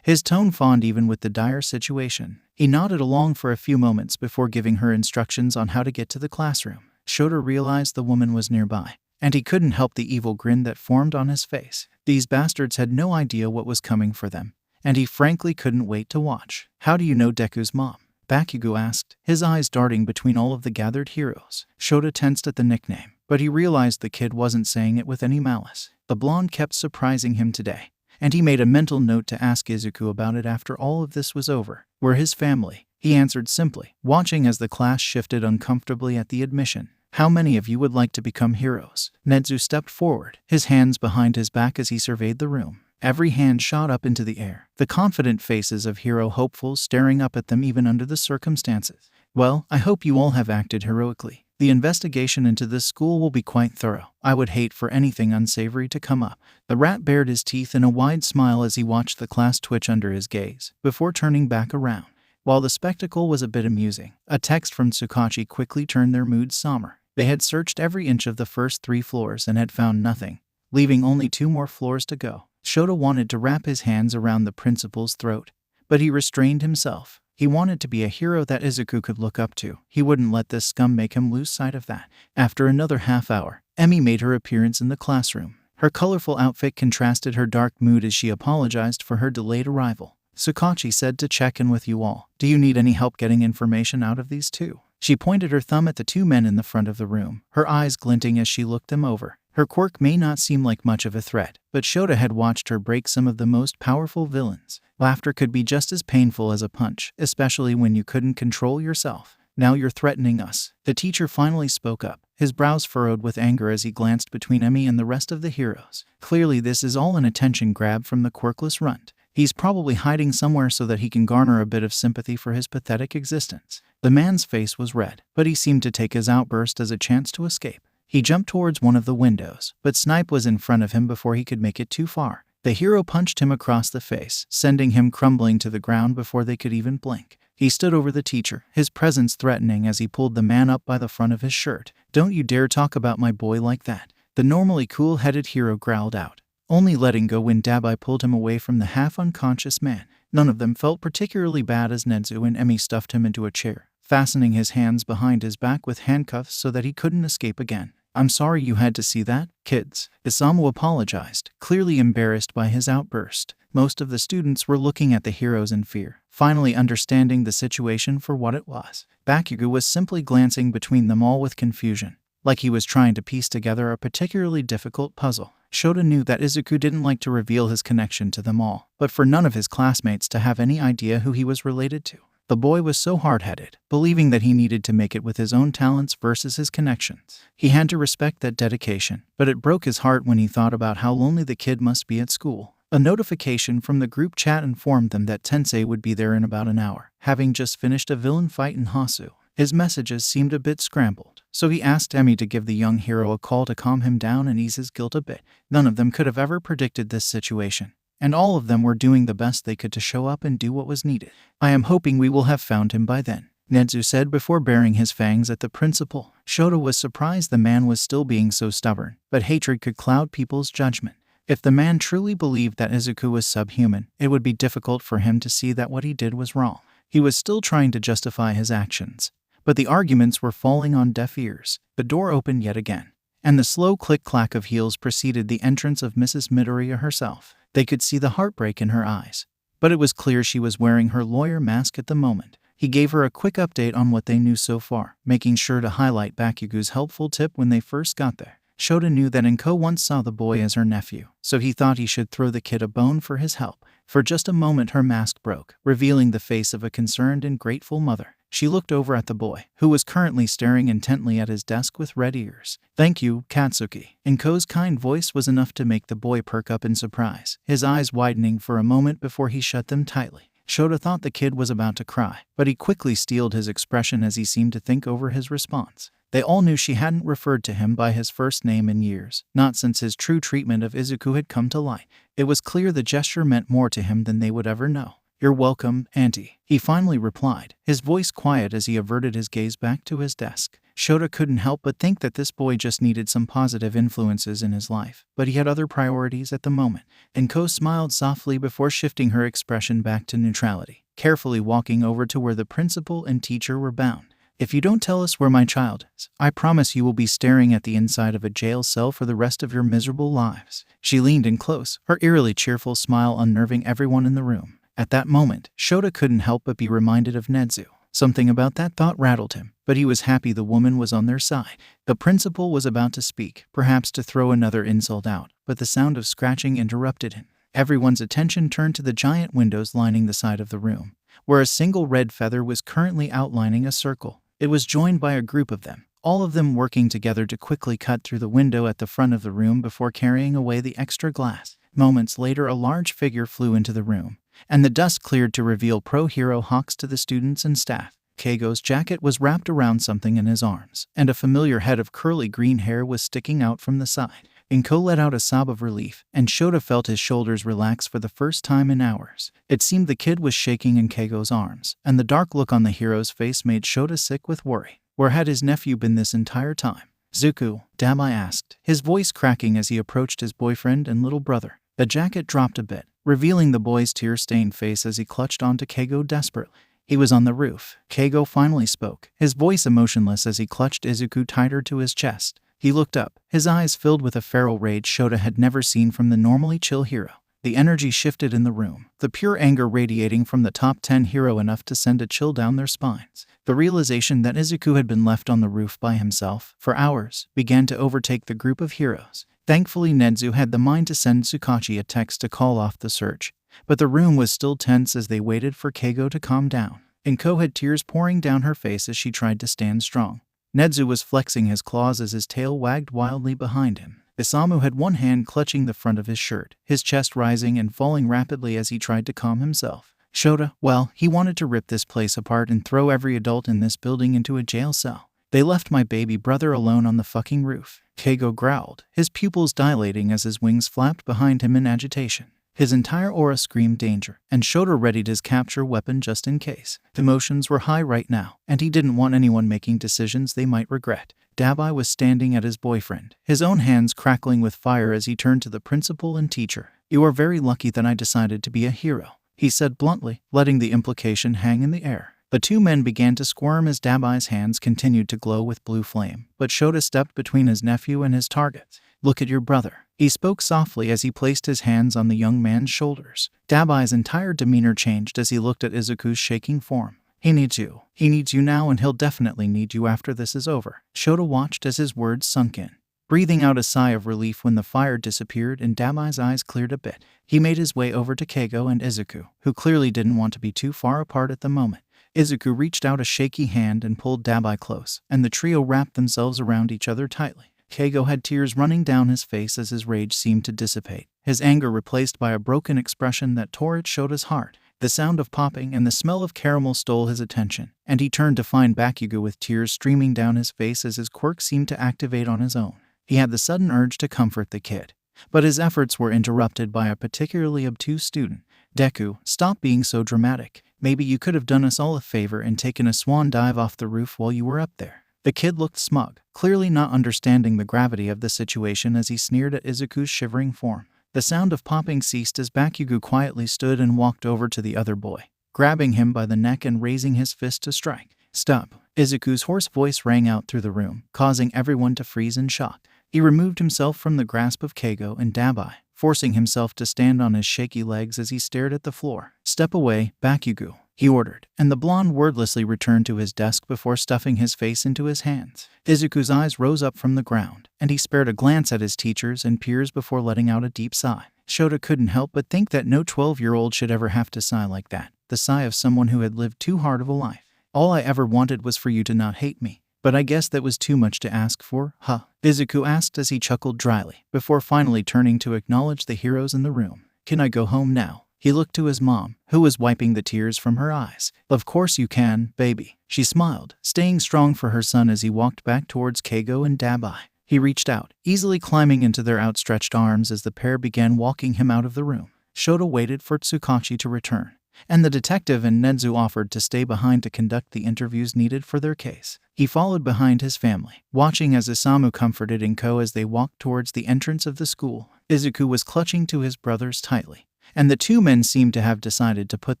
his tone fond even with the dire situation. He nodded along for a few moments before giving her instructions on how to get to the classroom. Shota realized the woman was nearby, and he couldn't help the evil grin that formed on his face. These bastards had no idea what was coming for them, and he frankly couldn't wait to watch. "How do you know Deku's mom?" Bakugo asked, his eyes darting between all of the gathered heroes. Shota tensed at the nickname, but he realized the kid wasn't saying it with any malice. The blonde kept surprising him today, and he made a mental note to ask Izuku about it after all of this was over. "We're his family," he answered simply, watching as the class shifted uncomfortably at the admission. "How many of you would like to become heroes?" Nezu stepped forward, his hands behind his back as he surveyed the room. Every hand shot up into the air, the confident faces of hero hopefuls staring up at them even under the circumstances. "Well, I hope you all have acted heroically. The investigation into this school will be quite thorough. I would hate for anything unsavory to come up." The rat bared his teeth in a wide smile as he watched the class twitch under his gaze, before turning back around. While the spectacle was a bit amusing, a text from Tsukachi quickly turned their mood somber. They had searched every inch of the first 3 floors and had found nothing, leaving only 2 more floors to go. Shota wanted to wrap his hands around the principal's throat, but he restrained himself. He wanted to be a hero that Izuku could look up to. He wouldn't let this scum make him lose sight of that. After another half hour, Emi made her appearance in the classroom. Her colorful outfit contrasted her dark mood as she apologized for her delayed arrival. "Tsukachi said to check in with you all. Do you need any help getting information out of these 2? She pointed her thumb at the 2 men in the front of the room, her eyes glinting as she looked them over. Her quirk may not seem like much of a threat, but Shota had watched her break some of the most powerful villains. Laughter could be just as painful as a punch, especially when you couldn't control yourself. "Now you're threatening us." The teacher finally spoke up, his brows furrowed with anger as he glanced between Emi and the rest of the heroes. Clearly this is all an attention grab from the quirkless runt. He's probably hiding somewhere so that he can garner a bit of sympathy for his pathetic existence. The man's face was red, but he seemed to take his outburst as a chance to escape. He jumped towards one of the windows, but Snipe was in front of him before he could make it too far. The hero punched him across the face, sending him crumbling to the ground before they could even blink. He stood over the teacher, his presence threatening as he pulled the man up by the front of his shirt. "Don't you dare talk about my boy like that." The normally cool-headed hero growled out, only letting go when Dabai pulled him away from the half-unconscious man. None of them felt particularly bad as Nezu and Emi stuffed him into a chair, fastening his hands behind his back with handcuffs so that he couldn't escape again. "I'm sorry you had to see that, kids." Isamu apologized, clearly embarrassed by his outburst. Most of the students were looking at the heroes in fear, finally understanding the situation for what it was. Bakugo was simply glancing between them all with confusion, like he was trying to piece together a particularly difficult puzzle. Shota knew that Izuku didn't like to reveal his connection to them all, but for none of his classmates to have any idea who he was related to. The boy was so hard-headed, believing that he needed to make it with his own talents versus his connections. He had to respect that dedication, but it broke his heart when he thought about how lonely the kid must be at school. A notification from the group chat informed them that Tensei would be there in about an hour, having just finished a villain fight in Hasu. His messages seemed a bit scrambled, so he asked Emi to give the young hero a call to calm him down and ease his guilt a bit. None of them could have ever predicted this situation, and all of them were doing the best they could to show up and do what was needed. "I am hoping we will have found him by then," Nezu said before baring his fangs at the principal. Shota was surprised the man was still being so stubborn, but hatred could cloud people's judgment. If the man truly believed that Izuku was subhuman, it would be difficult for him to see that what he did was wrong. He was still trying to justify his actions, but the arguments were falling on deaf ears. The door opened yet again, and the slow click-clack of heels preceded the entrance of Mrs. Midoriya herself. They could see the heartbreak in her eyes, but it was clear she was wearing her lawyer mask at the moment. He gave her a quick update on what they knew so far, making sure to highlight Bakugo's helpful tip when they first got there. Shota knew that Inko once saw the boy as her nephew, so he thought he should throw the kid a bone for his help. For just a moment her mask broke, revealing the face of a concerned and grateful mother. She looked over at the boy, who was currently staring intently at his desk with red ears. "Thank you, Katsuki." Inko's kind voice was enough to make the boy perk up in surprise, his eyes widening for a moment before he shut them tightly. Shota thought the kid was about to cry, but he quickly steeled his expression as he seemed to think over his response. They all knew she hadn't referred to him by his first name in years, not since his true treatment of Izuku had come to light. It was clear the gesture meant more to him than they would ever know. "You're welcome, Auntie," he finally replied, his voice quiet as he averted his gaze back to his desk. Shota couldn't help but think that this boy just needed some positive influences in his life, but he had other priorities at the moment. Inko smiled softly before shifting her expression back to neutrality, carefully walking over to where the principal and teacher were bound. If you don't tell us where my child is, I promise you will be staring at the inside of a jail cell for the rest of your miserable lives. She leaned in close, her eerily cheerful smile unnerving everyone in the room. At that moment, Shota couldn't help but be reminded of Nezu. Something about that thought rattled him, but he was happy the woman was on their side. The principal was about to speak, perhaps to throw another insult out, but the sound of scratching interrupted him. Everyone's attention turned to the giant windows lining the side of the room, where a single red feather was currently outlining a circle. It was joined by a group of them, all of them working together to quickly cut through the window at the front of the room before carrying away the extra glass. Moments later, a large figure flew into the room, and the dust cleared to reveal pro-hero Hawks to the students and staff. Keigo's jacket was wrapped around something in his arms, and a familiar head of curly green hair was sticking out from the side. Inko let out a sob of relief, and Shota felt his shoulders relax for the first time in hours. It seemed the kid was shaking in Keigo's arms, and the dark look on the hero's face made Shota sick with worry. Where had his nephew been this entire time? Zuku, Dabai asked, his voice cracking as he approached his boyfriend and little brother. The jacket dropped a bit, revealing the boy's tear-stained face as he clutched onto Keigo desperately. He was on the roof. Keigo finally spoke, his voice emotionless as he clutched Izuku tighter to his chest. He looked up, his eyes filled with a feral rage Shota had never seen from the normally chill hero. The energy shifted in the room, the pure anger radiating from the top 10 hero enough to send a chill down their spines. The realization that Izuku had been left on the roof by himself for hours began to overtake the group of heroes. Thankfully, Nezu had the mind to send Tsukachi a text to call off the search, but the room was still tense as they waited for Keigo to calm down. Inko had tears pouring down her face as she tried to stand strong. Nezu was flexing his claws as his tail wagged wildly behind him. Isamu had one hand clutching the front of his shirt, his chest rising and falling rapidly as he tried to calm himself. Shota, well, he wanted to rip this place apart and throw every adult in this building into a jail cell. They left my baby brother alone on the fucking roof. Keigo growled, his pupils dilating as his wings flapped behind him in agitation. His entire aura screamed danger, and Shota readied his capture weapon just in case. Emotions were high right now, and he didn't want anyone making decisions they might regret. Dabai was standing at his boyfriend, his own hands crackling with fire as he turned to the principal and teacher. You are very lucky that I decided to be a hero, he said bluntly, letting the implication hang in the air. The two men began to squirm as Dabai's hands continued to glow with blue flame, but Shota stepped between his nephew and his targets. Look at your brother, he spoke softly as he placed his hands on the young man's shoulders. Dabai's entire demeanor changed as he looked at Izuku's shaking form. He needs you. He needs you now, and he'll definitely need you after this is over. Shota watched as his words sunk in, breathing out a sigh of relief when the fire disappeared and Dabai's eyes cleared a bit. He made his way over to Keigo and Izuku, who clearly didn't want to be too far apart at the moment. Izuku reached out a shaky hand and pulled Dabai close, and the trio wrapped themselves around each other tightly. Keigo had tears running down his face as his rage seemed to dissipate, his anger replaced by a broken expression that tore at Shota's heart. The sound of popping and the smell of caramel stole his attention, and he turned to find Bakugo with tears streaming down his face as his quirk seemed to activate on his own. He had the sudden urge to comfort the kid, but his efforts were interrupted by a particularly obtuse student. Deku, stop being so dramatic. Maybe you could have done us all a favor and taken a swan dive off the roof while you were up there. The kid looked smug, clearly not understanding the gravity of the situation as he sneered at Izuku's shivering form. The sound of popping ceased as Bakugo quietly stood and walked over to the other boy, grabbing him by the neck and raising his fist to strike. Stop! Izuku's hoarse voice rang out through the room, causing everyone to freeze in shock. He removed himself from the grasp of Keigo and Dabai, forcing himself to stand on his shaky legs as he stared at the floor. Step away, Bakugo, he ordered, and the blonde wordlessly returned to his desk before stuffing his face into his hands. Izuku's eyes rose up from the ground, and he spared a glance at his teachers and peers before letting out a deep sigh. Shota couldn't help but think that no 12-year-old should ever have to sigh like that, the sigh of someone who had lived too hard of a life. All I ever wanted was for you to not hate me. But I guess that was too much to ask for, huh? Izuku asked as he chuckled dryly, before finally turning to acknowledge the heroes in the room. Can I go home now? He looked to his mom, who was wiping the tears from her eyes. Of course you can, baby. She smiled, staying strong for her son as he walked back towards Keigo and Dabai. He reached out, easily climbing into their outstretched arms as the pair began walking him out of the room. Shota waited for Tsukachi to return, and the detective and Nedzu offered to stay behind to conduct the interviews needed for their case. He followed behind his family, watching as Isamu comforted Inko as they walked towards the entrance of the school. Izuku was clutching to his brothers tightly, and the two men seemed to have decided to put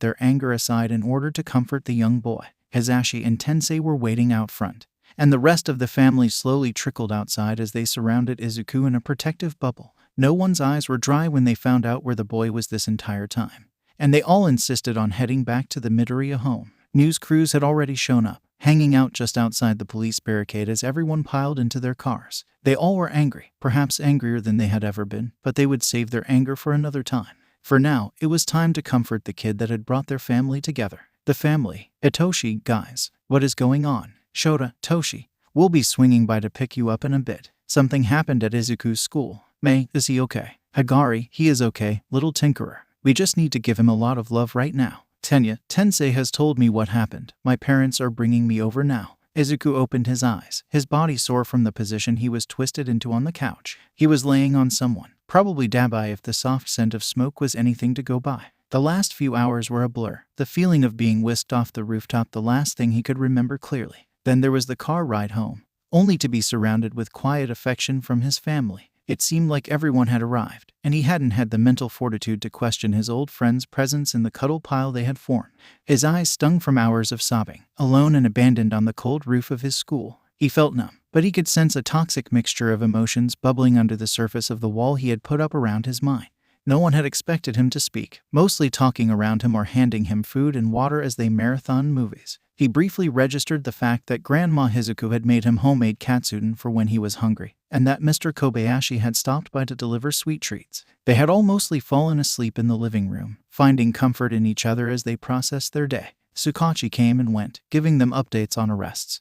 their anger aside in order to comfort the young boy. Hisashi and Tensei were waiting out front, and the rest of the family slowly trickled outside as they surrounded Izuku in a protective bubble. No one's eyes were dry when they found out where the boy was this entire time, and they all insisted on heading back to the Midoriya home. News crews had already shown up, hanging out just outside the police barricade as everyone piled into their cars. They all were angry, perhaps angrier than they had ever been, but they would save their anger for another time. For now, it was time to comfort the kid that had brought their family together. The family. Itoshi, guys, what is going on? Shota, Toshi, we'll be swinging by to pick you up in a bit. Something happened at Izuku's school. Mei, is he okay? Hagari, he is okay, little tinkerer. We just need to give him a lot of love right now. Tenya, Tensei has told me what happened. My parents are bringing me over now. Izuku opened his eyes, his body sore from the position he was twisted into on the couch. He was laying on someone, probably Dabai if the soft scent of smoke was anything to go by. The last few hours were a blur, the feeling of being whisked off the rooftop the last thing he could remember clearly. Then there was the car ride home, only to be surrounded with quiet affection from his family. It seemed like everyone had arrived, and he hadn't had the mental fortitude to question his old friend's presence in the cuddle pile they had formed. His eyes stung from hours of sobbing, alone and abandoned on the cold roof of his school. He felt numb, but he could sense a toxic mixture of emotions bubbling under the surface of the wall he had put up around his mind. No one had expected him to speak, mostly talking around him or handing him food and water as they marathoned movies. He briefly registered the fact that Grandma Hizuku had made him homemade katsudon for when he was hungry, and that Mr. Kobayashi had stopped by to deliver sweet treats. They had all mostly fallen asleep in the living room, finding comfort in each other as they processed their day. Tsukachi came and went, giving them updates on arrests,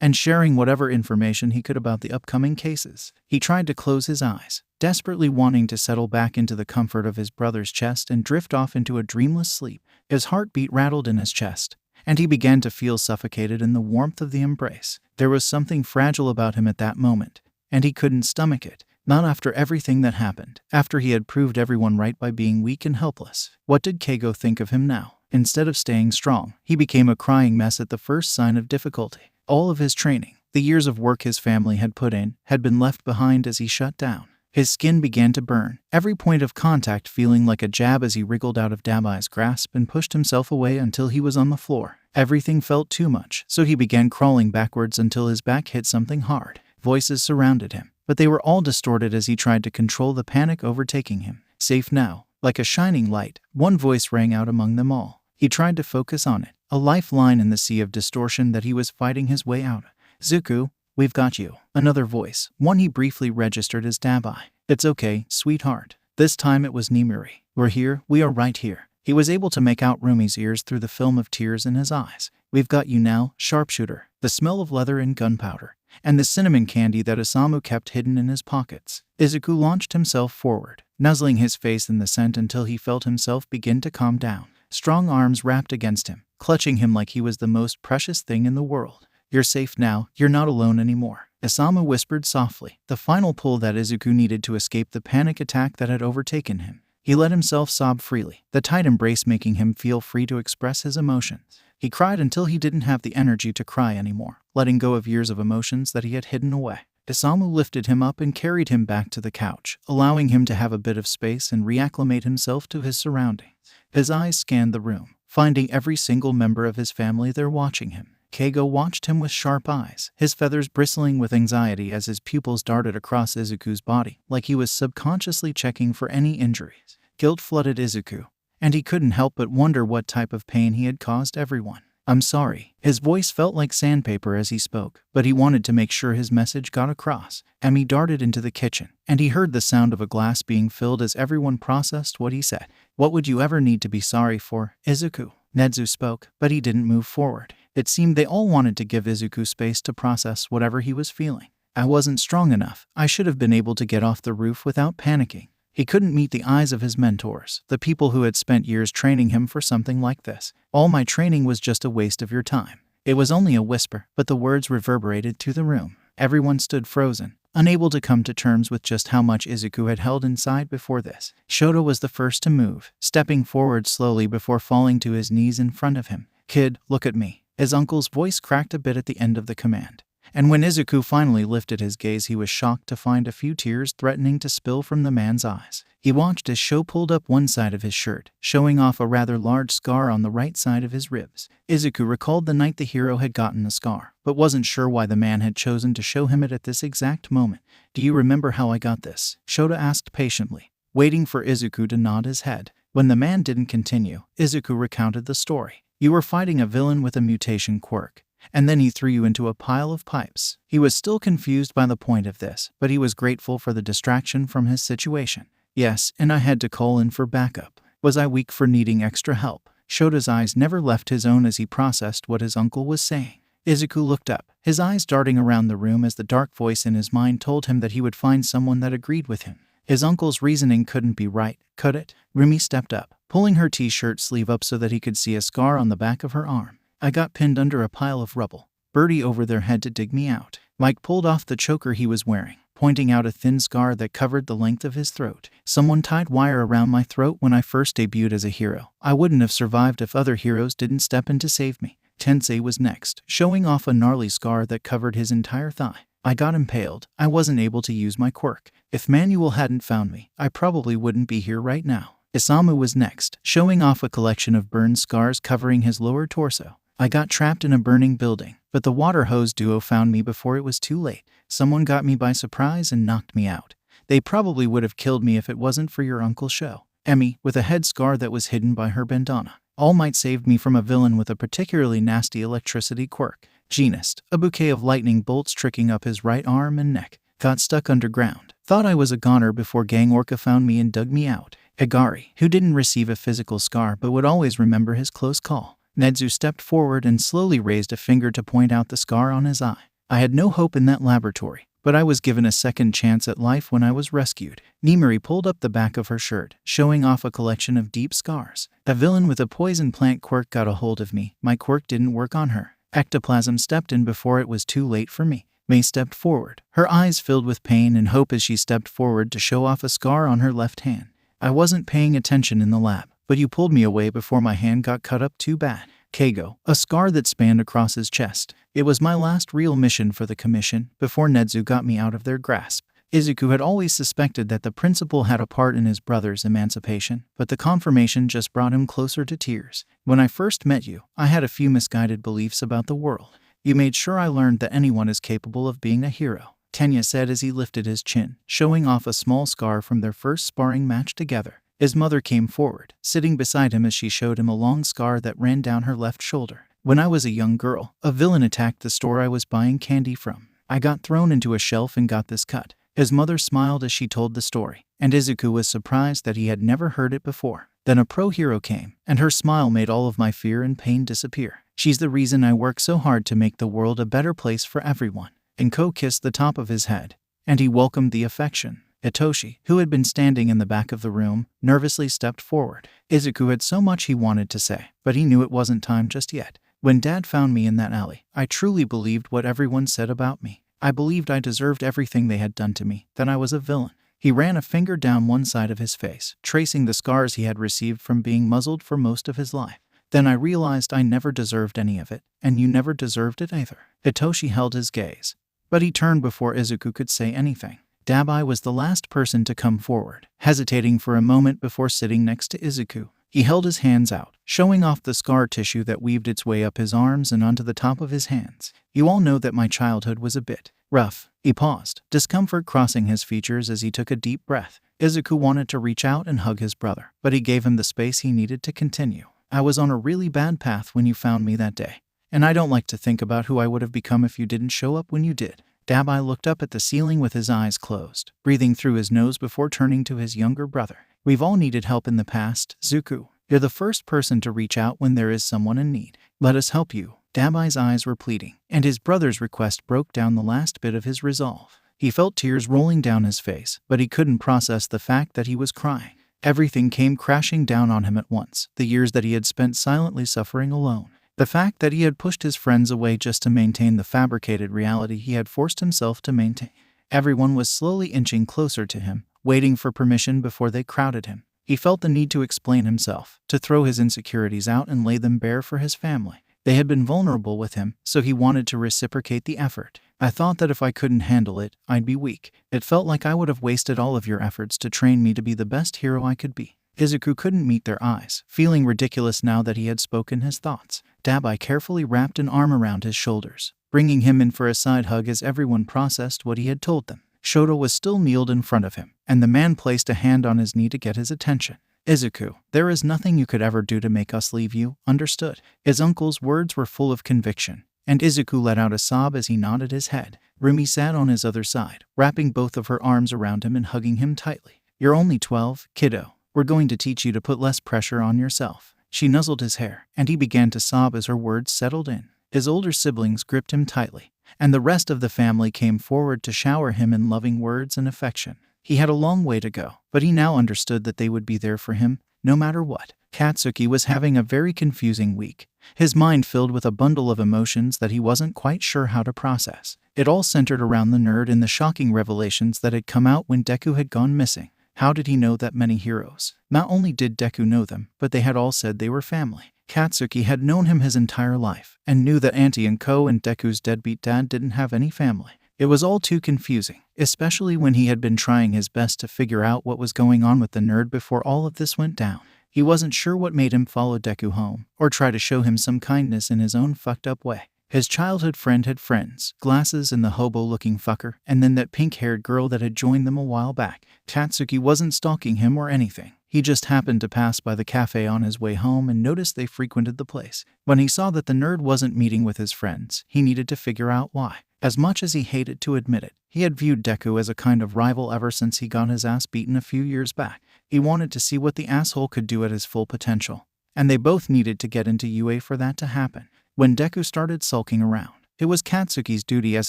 and sharing whatever information he could about the upcoming cases. He tried to close his eyes, desperately wanting to settle back into the comfort of his brother's chest and drift off into a dreamless sleep. His heartbeat rattled in his chest, and he began to feel suffocated in the warmth of the embrace. There was something fragile about him at that moment, and he couldn't stomach it. Not after everything that happened, after he had proved everyone right by being weak and helpless. What did Keigo think of him now? Instead of staying strong, he became a crying mess at the first sign of difficulty. All of his training, the years of work his family had put in, had been left behind as he shut down. His skin began to burn, every point of contact feeling like a jab as he wriggled out of Dabai's grasp and pushed himself away until he was on the floor. Everything felt too much, so he began crawling backwards until his back hit something hard. Voices surrounded him, but they were all distorted as he tried to control the panic overtaking him. Safe now, like a shining light, one voice rang out among them all. He tried to focus on it, a lifeline in the sea of distortion that he was fighting his way out of. Zuku, we've got you. Another voice, one he briefly registered as Dabai. It's okay, sweetheart. This time it was Nimuri. We're here, we are right here. He was able to make out Rumi's ears through the film of tears in his eyes. We've got you now, sharpshooter. The smell of leather and gunpowder, and the cinnamon candy that Isamu kept hidden in his pockets. Izuku launched himself forward, nuzzling his face in the scent until he felt himself begin to calm down. Strong arms wrapped against him, clutching him like he was the most precious thing in the world. You're safe now, you're not alone anymore. Isamu whispered softly, the final pull that Izuku needed to escape the panic attack that had overtaken him. He let himself sob freely, the tight embrace making him feel free to express his emotions. He cried until he didn't have the energy to cry anymore, letting go of years of emotions that he had hidden away. Isamu lifted him up and carried him back to the couch, allowing him to have a bit of space and reacclimate himself to his surroundings. His eyes scanned the room, finding every single member of his family there watching him. Keigo watched him with sharp eyes, his feathers bristling with anxiety as his pupils darted across Izuku's body, like he was subconsciously checking for any injuries. Guilt flooded Izuku, and he couldn't help but wonder what type of pain he had caused everyone. I'm sorry. His voice felt like sandpaper as he spoke, but he wanted to make sure his message got across. Emi darted into the kitchen, and he heard the sound of a glass being filled as everyone processed what he said. What would you ever need to be sorry for, Izuku? Nedzu spoke, but he didn't move forward. It seemed they all wanted to give Izuku space to process whatever he was feeling. I wasn't strong enough. I should have been able to get off the roof without panicking. He couldn't meet the eyes of his mentors, the people who had spent years training him for something like this. All my training was just a waste of your time. It was only a whisper, but the words reverberated through the room. Everyone stood frozen, unable to come to terms with just how much Izuku had held inside before this. Shota was the first to move, stepping forward slowly before falling to his knees in front of him. "Kid, look at me." His uncle's voice cracked a bit at the end of the command. And when Izuku finally lifted his gaze, he was shocked to find a few tears threatening to spill from the man's eyes. He watched as Sho pulled up one side of his shirt, showing off a rather large scar on the right side of his ribs. Izuku recalled the night the hero had gotten the scar, but wasn't sure why the man had chosen to show him it at this exact moment. "Do you remember how I got this?" Shota asked patiently, waiting for Izuku to nod his head. When the man didn't continue, Izuku recounted the story. "You were fighting a villain with a mutation quirk, and then he threw you into a pile of pipes." He was still confused by the point of this, but he was grateful for the distraction from his situation. "Yes, and I had to call in for backup. Was I weak for needing extra help?" Shota's eyes never left his own as he processed what his uncle was saying. Izuku looked up, his eyes darting around the room as the dark voice in his mind told him that he would find someone that agreed with him. His uncle's reasoning couldn't be right, could it? Rumi stepped up, pulling her t-shirt sleeve up so that he could see a scar on the back of her arm. "I got pinned under a pile of rubble. Birdie over there had to dig me out." Mike pulled off the choker he was wearing, pointing out a thin scar that covered the length of his throat. "Someone tied wire around my throat when I first debuted as a hero. I wouldn't have survived if other heroes didn't step in to save me." Tensei was next, showing off a gnarly scar that covered his entire thigh. "I got impaled. I wasn't able to use my quirk. If Manuel hadn't found me, I probably wouldn't be here right now." Isamu was next, showing off a collection of burn scars covering his lower torso. "I got trapped in a burning building, but the water hose duo found me before it was too late. Someone got me by surprise and knocked me out. They probably would have killed me if it wasn't for your Uncle Sho." Emmy, with a head scar that was hidden by her bandana. "All Might saved me from a villain with a particularly nasty electricity quirk." Genist, a bouquet of lightning bolts tricking up his right arm and neck. "Got stuck underground. Thought I was a goner before Gang Orca found me and dug me out." Higari, who didn't receive a physical scar but would always remember his close call. Nedzu stepped forward and slowly raised a finger to point out the scar on his eye. "I had no hope in that laboratory, but I was given a second chance at life when I was rescued." Nimuri pulled up the back of her shirt, showing off a collection of deep scars. "A villain with a poison plant quirk got a hold of me. My quirk didn't work on her. Ectoplasm stepped in before it was too late for me." Mei stepped forward, her eyes filled with pain and hope as she stepped forward to show off a scar on her left hand. "I wasn't paying attention in the lab, but you pulled me away before my hand got cut up too bad." Keigo, a scar that spanned across his chest. "It was my last real mission for the commission, before Nedzu got me out of their grasp." Izuku had always suspected that the principal had a part in his brother's emancipation, but the confirmation just brought him closer to tears. "When I first met you, I had a few misguided beliefs about the world. You made sure I learned that anyone is capable of being a hero," Tenya said as he lifted his chin, showing off a small scar from their first sparring match together. His mother came forward, sitting beside him as she showed him a long scar that ran down her left shoulder. "When I was a young girl, a villain attacked the store I was buying candy from. I got thrown into a shelf and got this cut." His mother smiled as she told the story, and Izuku was surprised that he had never heard it before. "Then a pro-hero came, and her smile made all of my fear and pain disappear. She's the reason I work so hard to make the world a better place for everyone." Inko kissed the top of his head, and he welcomed the affection. Itoshi, who had been standing in the back of the room, nervously stepped forward. Izuku had so much he wanted to say, but he knew it wasn't time just yet. "When Dad found me in that alley, I truly believed what everyone said about me. I believed I deserved everything they had done to me, that I was a villain." He ran a finger down one side of his face, tracing the scars he had received from being muzzled for most of his life. "Then I realized I never deserved any of it, and you never deserved it either." Itoshi held his gaze, but he turned before Izuku could say anything. Dabai was the last person to come forward, hesitating for a moment before sitting next to Izuku. He held his hands out, showing off the scar tissue that weaved its way up his arms and onto the top of his hands. "You all know that my childhood was a bit rough." He paused, discomfort crossing his features as he took a deep breath. Izuku wanted to reach out and hug his brother, but he gave him the space he needed to continue. "I was on a really bad path when you found me that day, and I don't like to think about who I would have become if you didn't show up when you did." Dabai looked up at the ceiling with his eyes closed, breathing through his nose before turning to his younger brother. "We've all needed help in the past, Zuku. You're the first person to reach out when there is someone in need. Let us help you." Dabai's eyes were pleading, and his brother's request broke down the last bit of his resolve. He felt tears rolling down his face, but he couldn't process the fact that he was crying. Everything came crashing down on him at once. The years that he had spent silently suffering alone. The fact that he had pushed his friends away just to maintain the fabricated reality he had forced himself to maintain. Everyone was slowly inching closer to him, waiting for permission before they crowded him. He felt the need to explain himself, to throw his insecurities out and lay them bare for his family. They had been vulnerable with him, so he wanted to reciprocate the effort. I thought that if I couldn't handle it, I'd be weak. It felt like I would have wasted all of your efforts to train me to be the best hero I could be. Izuku couldn't meet their eyes, feeling ridiculous now that he had spoken his thoughts. Deky carefully wrapped an arm around his shoulders, bringing him in for a side hug as everyone processed what he had told them. Shoto was still kneeled in front of him, and the man placed a hand on his knee to get his attention. Izuku, there is nothing you could ever do to make us leave you, understood? His uncle's words were full of conviction, and Izuku let out a sob as he nodded his head. Rumi sat on his other side, wrapping both of her arms around him and hugging him tightly. You're only 12, kiddo. We're going to teach you to put less pressure on yourself. She nuzzled his hair, and he began to sob as her words settled in. His older siblings gripped him tightly, and the rest of the family came forward to shower him in loving words and affection. He had a long way to go, but he now understood that they would be there for him, no matter what. Katsuki was having a very confusing week, his mind filled with a bundle of emotions that he wasn't quite sure how to process. It all centered around the nerd and the shocking revelations that had come out when Deku had gone missing. How did he know that many heroes? Not only did Deku know them, but they had all said they were family. Katsuki had known him his entire life, and knew that Auntie and Co and Deku's deadbeat dad didn't have any family. It was all too confusing, especially when he had been trying his best to figure out what was going on with the nerd before all of this went down. He wasn't sure what made him follow Deku home, or try to show him some kindness in his own fucked up way. His childhood friend had friends, glasses and the hobo-looking fucker, and then that pink-haired girl that had joined them a while back. Katsuki wasn't stalking him or anything. He just happened to pass by the cafe on his way home and noticed they frequented the place. When he saw that the nerd wasn't meeting with his friends, he needed to figure out why. As much as he hated to admit it, he had viewed Deku as a kind of rival ever since he got his ass beaten a few years back. He wanted to see what the asshole could do at his full potential, and they both needed to get into UA for that to happen. When Deku started sulking around, it was Katsuki's duty as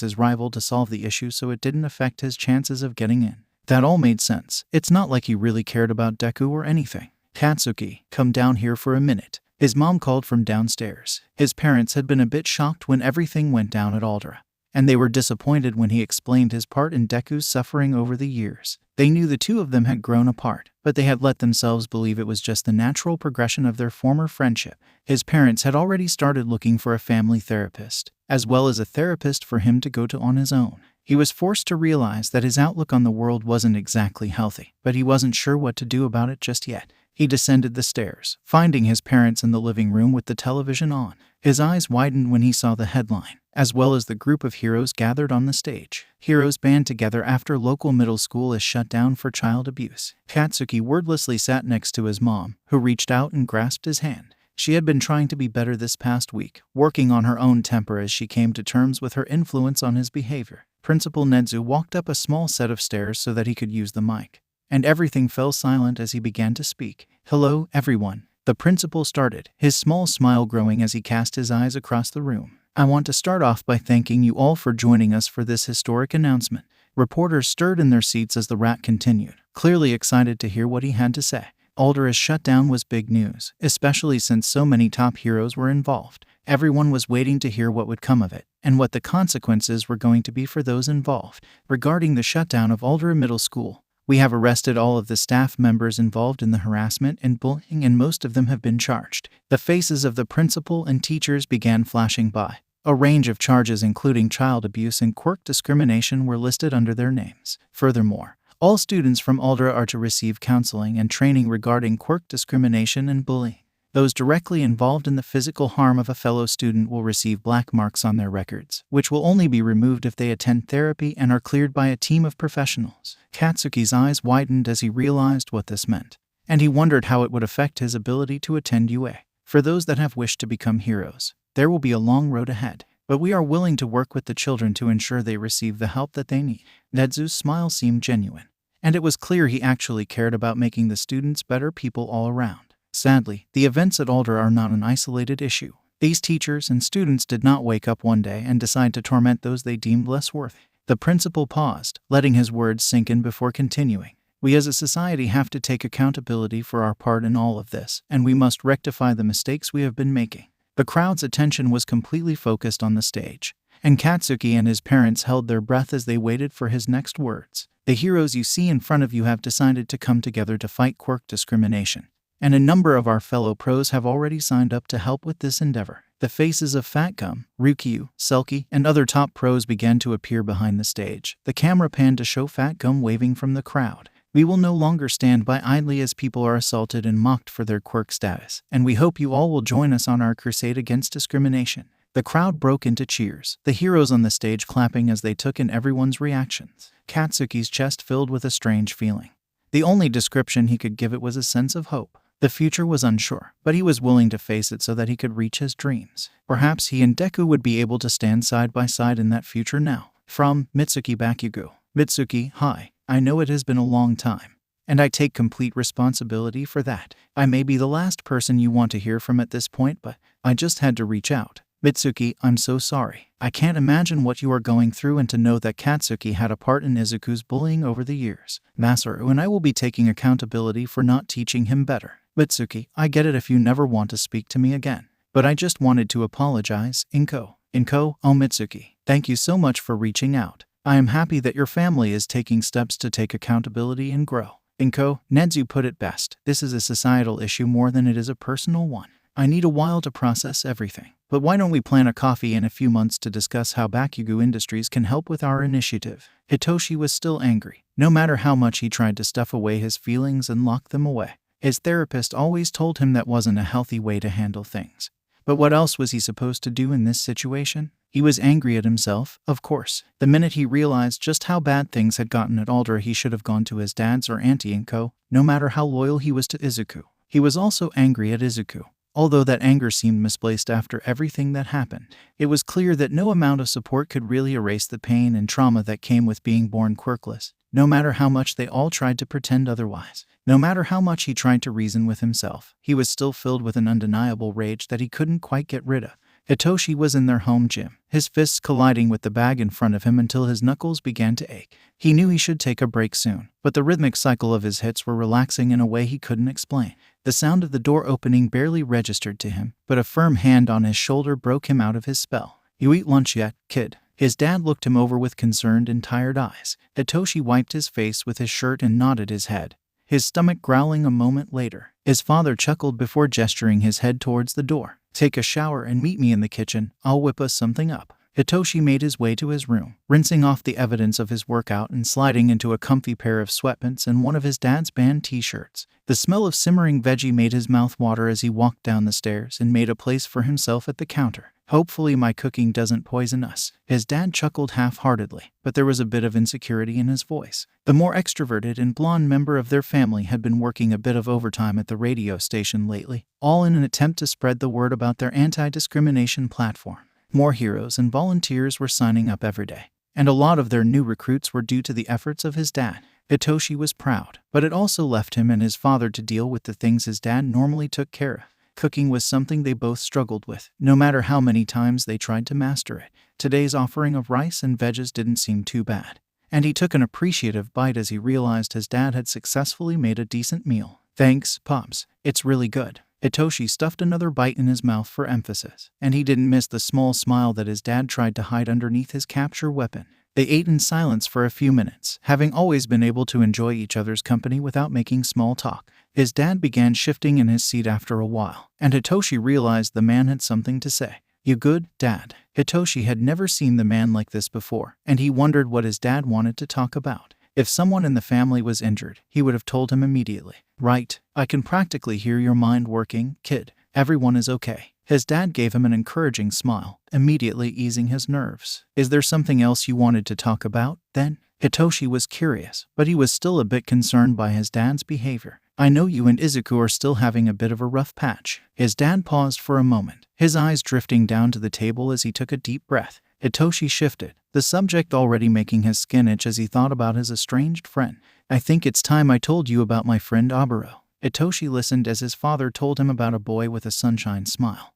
his rival to solve the issue so it didn't affect his chances of getting in. That all made sense. It's not like he really cared about Deku or anything. Katsuki, come down here for a minute. His mom called from downstairs. His parents had been a bit shocked when everything went down at Aldera, and they were disappointed when he explained his part in Deku's suffering over the years. They knew the two of them had grown apart, but they had let themselves believe it was just the natural progression of their former friendship. His parents had already started looking for a family therapist, as well as a therapist for him to go to on his own. He was forced to realize that his outlook on the world wasn't exactly healthy, but he wasn't sure what to do about it just yet. He descended the stairs, finding his parents in the living room with the television on. His eyes widened when he saw the headline, as well as the group of heroes gathered on the stage. Heroes band together after local middle school is shut down for child abuse. Katsuki wordlessly sat next to his mom, who reached out and grasped his hand. She had been trying to be better this past week, working on her own temper as she came to terms with her influence on his behavior. Principal Nedzu walked up a small set of stairs so that he could use the mic, and everything fell silent as he began to speak. Hello, everyone. The principal started, his small smile growing as he cast his eyes across the room. I want to start off by thanking you all for joining us for this historic announcement. Reporters stirred in their seats as the rat continued, clearly excited to hear what he had to say. Aldera's shutdown was big news, especially since so many top heroes were involved. Everyone was waiting to hear what would come of it, and what the consequences were going to be for those involved. Regarding the shutdown of Aldera Middle School, we have arrested all of the staff members involved in the harassment and bullying, and most of them have been charged. The faces of the principal and teachers began flashing by. A range of charges including child abuse and quirk discrimination were listed under their names. Furthermore, all students from Aldera are to receive counseling and training regarding quirk discrimination and bullying. Those directly involved in the physical harm of a fellow student will receive black marks on their records, which will only be removed if they attend therapy and are cleared by a team of professionals. Katsuki's eyes widened as he realized what this meant, and he wondered how it would affect his ability to attend UA. For those that have wished to become heroes, there will be a long road ahead, but we are willing to work with the children to ensure they receive the help that they need. Nedzu's smile seemed genuine, and it was clear he actually cared about making the students better people all around. Sadly, the events at Aldera are not an isolated issue. These teachers and students did not wake up one day and decide to torment those they deemed less worthy. The principal paused, letting his words sink in before continuing. We as a society have to take accountability for our part in all of this, and we must rectify the mistakes we have been making. The crowd's attention was completely focused on the stage, and Katsuki and his parents held their breath as they waited for his next words. The heroes you see in front of you have decided to come together to fight quirk discrimination, and a number of our fellow pros have already signed up to help with this endeavor. The faces of Fat Gum, Ryukyu, Selkie, and other top pros began to appear behind the stage. The camera panned to show Fat Gum waving from the crowd. We will no longer stand by idly as people are assaulted and mocked for their quirk status, and we hope you all will join us on our crusade against discrimination. The crowd broke into cheers, the heroes on the stage clapping as they took in everyone's reactions. Katsuki's chest filled with a strange feeling. The only description he could give it was a sense of hope. The future was unsure, but he was willing to face it so that he could reach his dreams. Perhaps he and Deku would be able to stand side by side in that future now. From Mitsuki Bakugo. Mitsuki, hi. I know it has been a long time, and I take complete responsibility for that. I may be the last person you want to hear from at this point, but I just had to reach out. Mitsuki, I'm so sorry. I can't imagine what you are going through, and to know that Katsuki had a part in Izuku's bullying over the years. Masaru and I will be taking accountability for not teaching him better. Mitsuki, I get it if you never want to speak to me again, but I just wanted to apologize. Inko, oh Mitsuki, thank you so much for reaching out. I am happy that your family is taking steps to take accountability and grow. Inko, Nedzu put it best. This is a societal issue more than it is a personal one. I need a while to process everything. But why don't we plan a coffee in a few months to discuss how Bakugo Industries can help with our initiative? Hitoshi was still angry, no matter how much he tried to stuff away his feelings and lock them away. His therapist always told him that wasn't a healthy way to handle things. But what else was he supposed to do in this situation? He was angry at himself, of course. The minute he realized just how bad things had gotten at Aldra, he should have gone to his dad's or Auntie Inko, no matter how loyal he was to Izuku. He was also angry at Izuku, although that anger seemed misplaced after everything that happened. It was clear that no amount of support could really erase the pain and trauma that came with being born quirkless, no matter how much they all tried to pretend otherwise. No matter how much he tried to reason with himself, he was still filled with an undeniable rage that he couldn't quite get rid of. Hitoshi was in their home gym, his fists colliding with the bag in front of him until his knuckles began to ache. He knew he should take a break soon, but the rhythmic cycle of his hits were relaxing in a way he couldn't explain. The sound of the door opening barely registered to him, but a firm hand on his shoulder broke him out of his spell. You eat lunch yet, kid? His dad looked him over with concerned and tired eyes. Hitoshi wiped his face with his shirt and nodded his head, his stomach growling a moment later. His father chuckled before gesturing his head towards the door. Take a shower and meet me in the kitchen. I'll whip us something up. Hitoshi made his way to his room, rinsing off the evidence of his workout and sliding into a comfy pair of sweatpants and one of his dad's band t-shirts. The smell of simmering veggie made his mouth water as he walked down the stairs and made a place for himself at the counter. Hopefully my cooking doesn't poison us. His dad chuckled half-heartedly, but there was a bit of insecurity in his voice. The more extroverted and blonde member of their family had been working a bit of overtime at the radio station lately, all in an attempt to spread the word about their anti-discrimination platform. More heroes and volunteers were signing up every day, and a lot of their new recruits were due to the efforts of his dad. Hitoshi was proud, but it also left him and his father to deal with the things his dad normally took care of. Cooking was something they both struggled with, no matter how many times they tried to master it. Today's offering of rice and veggies didn't seem too bad, and he took an appreciative bite as he realized his dad had successfully made a decent meal. Thanks, Pops. It's really good. Hitoshi stuffed another bite in his mouth for emphasis, and he didn't miss the small smile that his dad tried to hide underneath his capture weapon. They ate in silence for a few minutes, having always been able to enjoy each other's company without making small talk. His dad began shifting in his seat after a while, and Hitoshi realized the man had something to say. You good, Dad? Hitoshi had never seen the man like this before, and he wondered what his dad wanted to talk about. If someone in the family was injured, he would have told him immediately. Right, I can practically hear your mind working, kid. Everyone is okay. His dad gave him an encouraging smile, immediately easing his nerves. Is there something else you wanted to talk about, then? Hitoshi was curious, but he was still a bit concerned by his dad's behavior. I know you and Izuku are still having a bit of a rough patch. His dad paused for a moment, his eyes drifting down to the table as he took a deep breath. Hitoshi shifted, the subject already making his skin itch as he thought about his estranged friend. I think it's time I told you about my friend Aburo. Hitoshi listened as his father told him about a boy with a sunshine smile,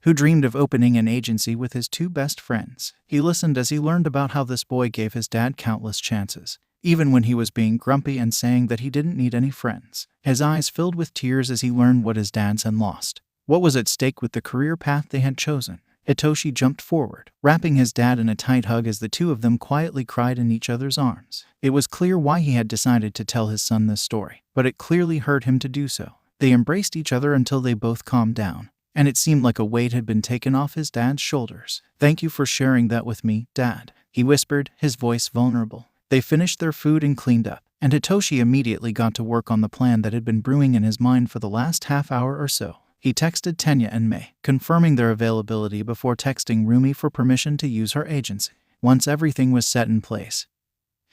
who dreamed of opening an agency with his two best friends. He listened as he learned about how this boy gave his dad countless chances, even when he was being grumpy and saying that he didn't need any friends. His eyes filled with tears as he learned what his dads had lost, what was at stake with the career path they had chosen. Hitoshi jumped forward, wrapping his dad in a tight hug as the two of them quietly cried in each other's arms. It was clear why he had decided to tell his son this story, but it clearly hurt him to do so. They embraced each other until they both calmed down, and it seemed like a weight had been taken off his dad's shoulders. "Thank you for sharing that with me, Dad," he whispered, his voice vulnerable. They finished their food and cleaned up, and Hitoshi immediately got to work on the plan that had been brewing in his mind for the last half hour or so. He texted Tenya and Mei, confirming their availability before texting Rumi for permission to use her agency. Once everything was set in place,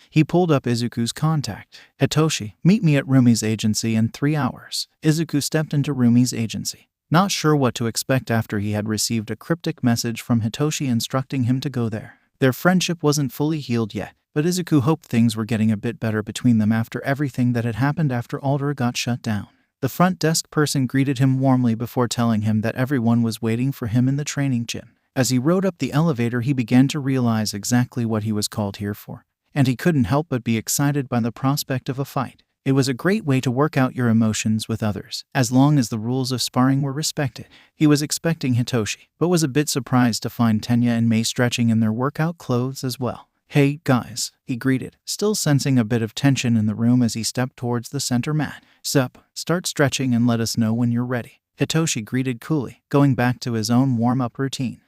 he pulled up Izuku's contact. "Hitoshi, meet me at Rumi's agency in 3 hours." Izuku stepped into Rumi's agency, not sure what to expect after he had received a cryptic message from Hitoshi instructing him to go there. Their friendship wasn't fully healed yet, but Izuku hoped things were getting a bit better between them after everything that had happened after Alder got shut down. The front desk person greeted him warmly before telling him that everyone was waiting for him in the training gym. As he rode up the elevator, he began to realize exactly what he was called here for, and he couldn't help but be excited by the prospect of a fight. It was a great way to work out your emotions with others, as long as the rules of sparring were respected. He was expecting Hitoshi, but was a bit surprised to find Tenya and Mei stretching in their workout clothes as well. "Hey, guys," he greeted, still sensing a bit of tension in the room as he stepped towards the center mat. "Sup, start stretching and let us know when you're ready," Hitoshi greeted coolly, going back to his own warm-up routine.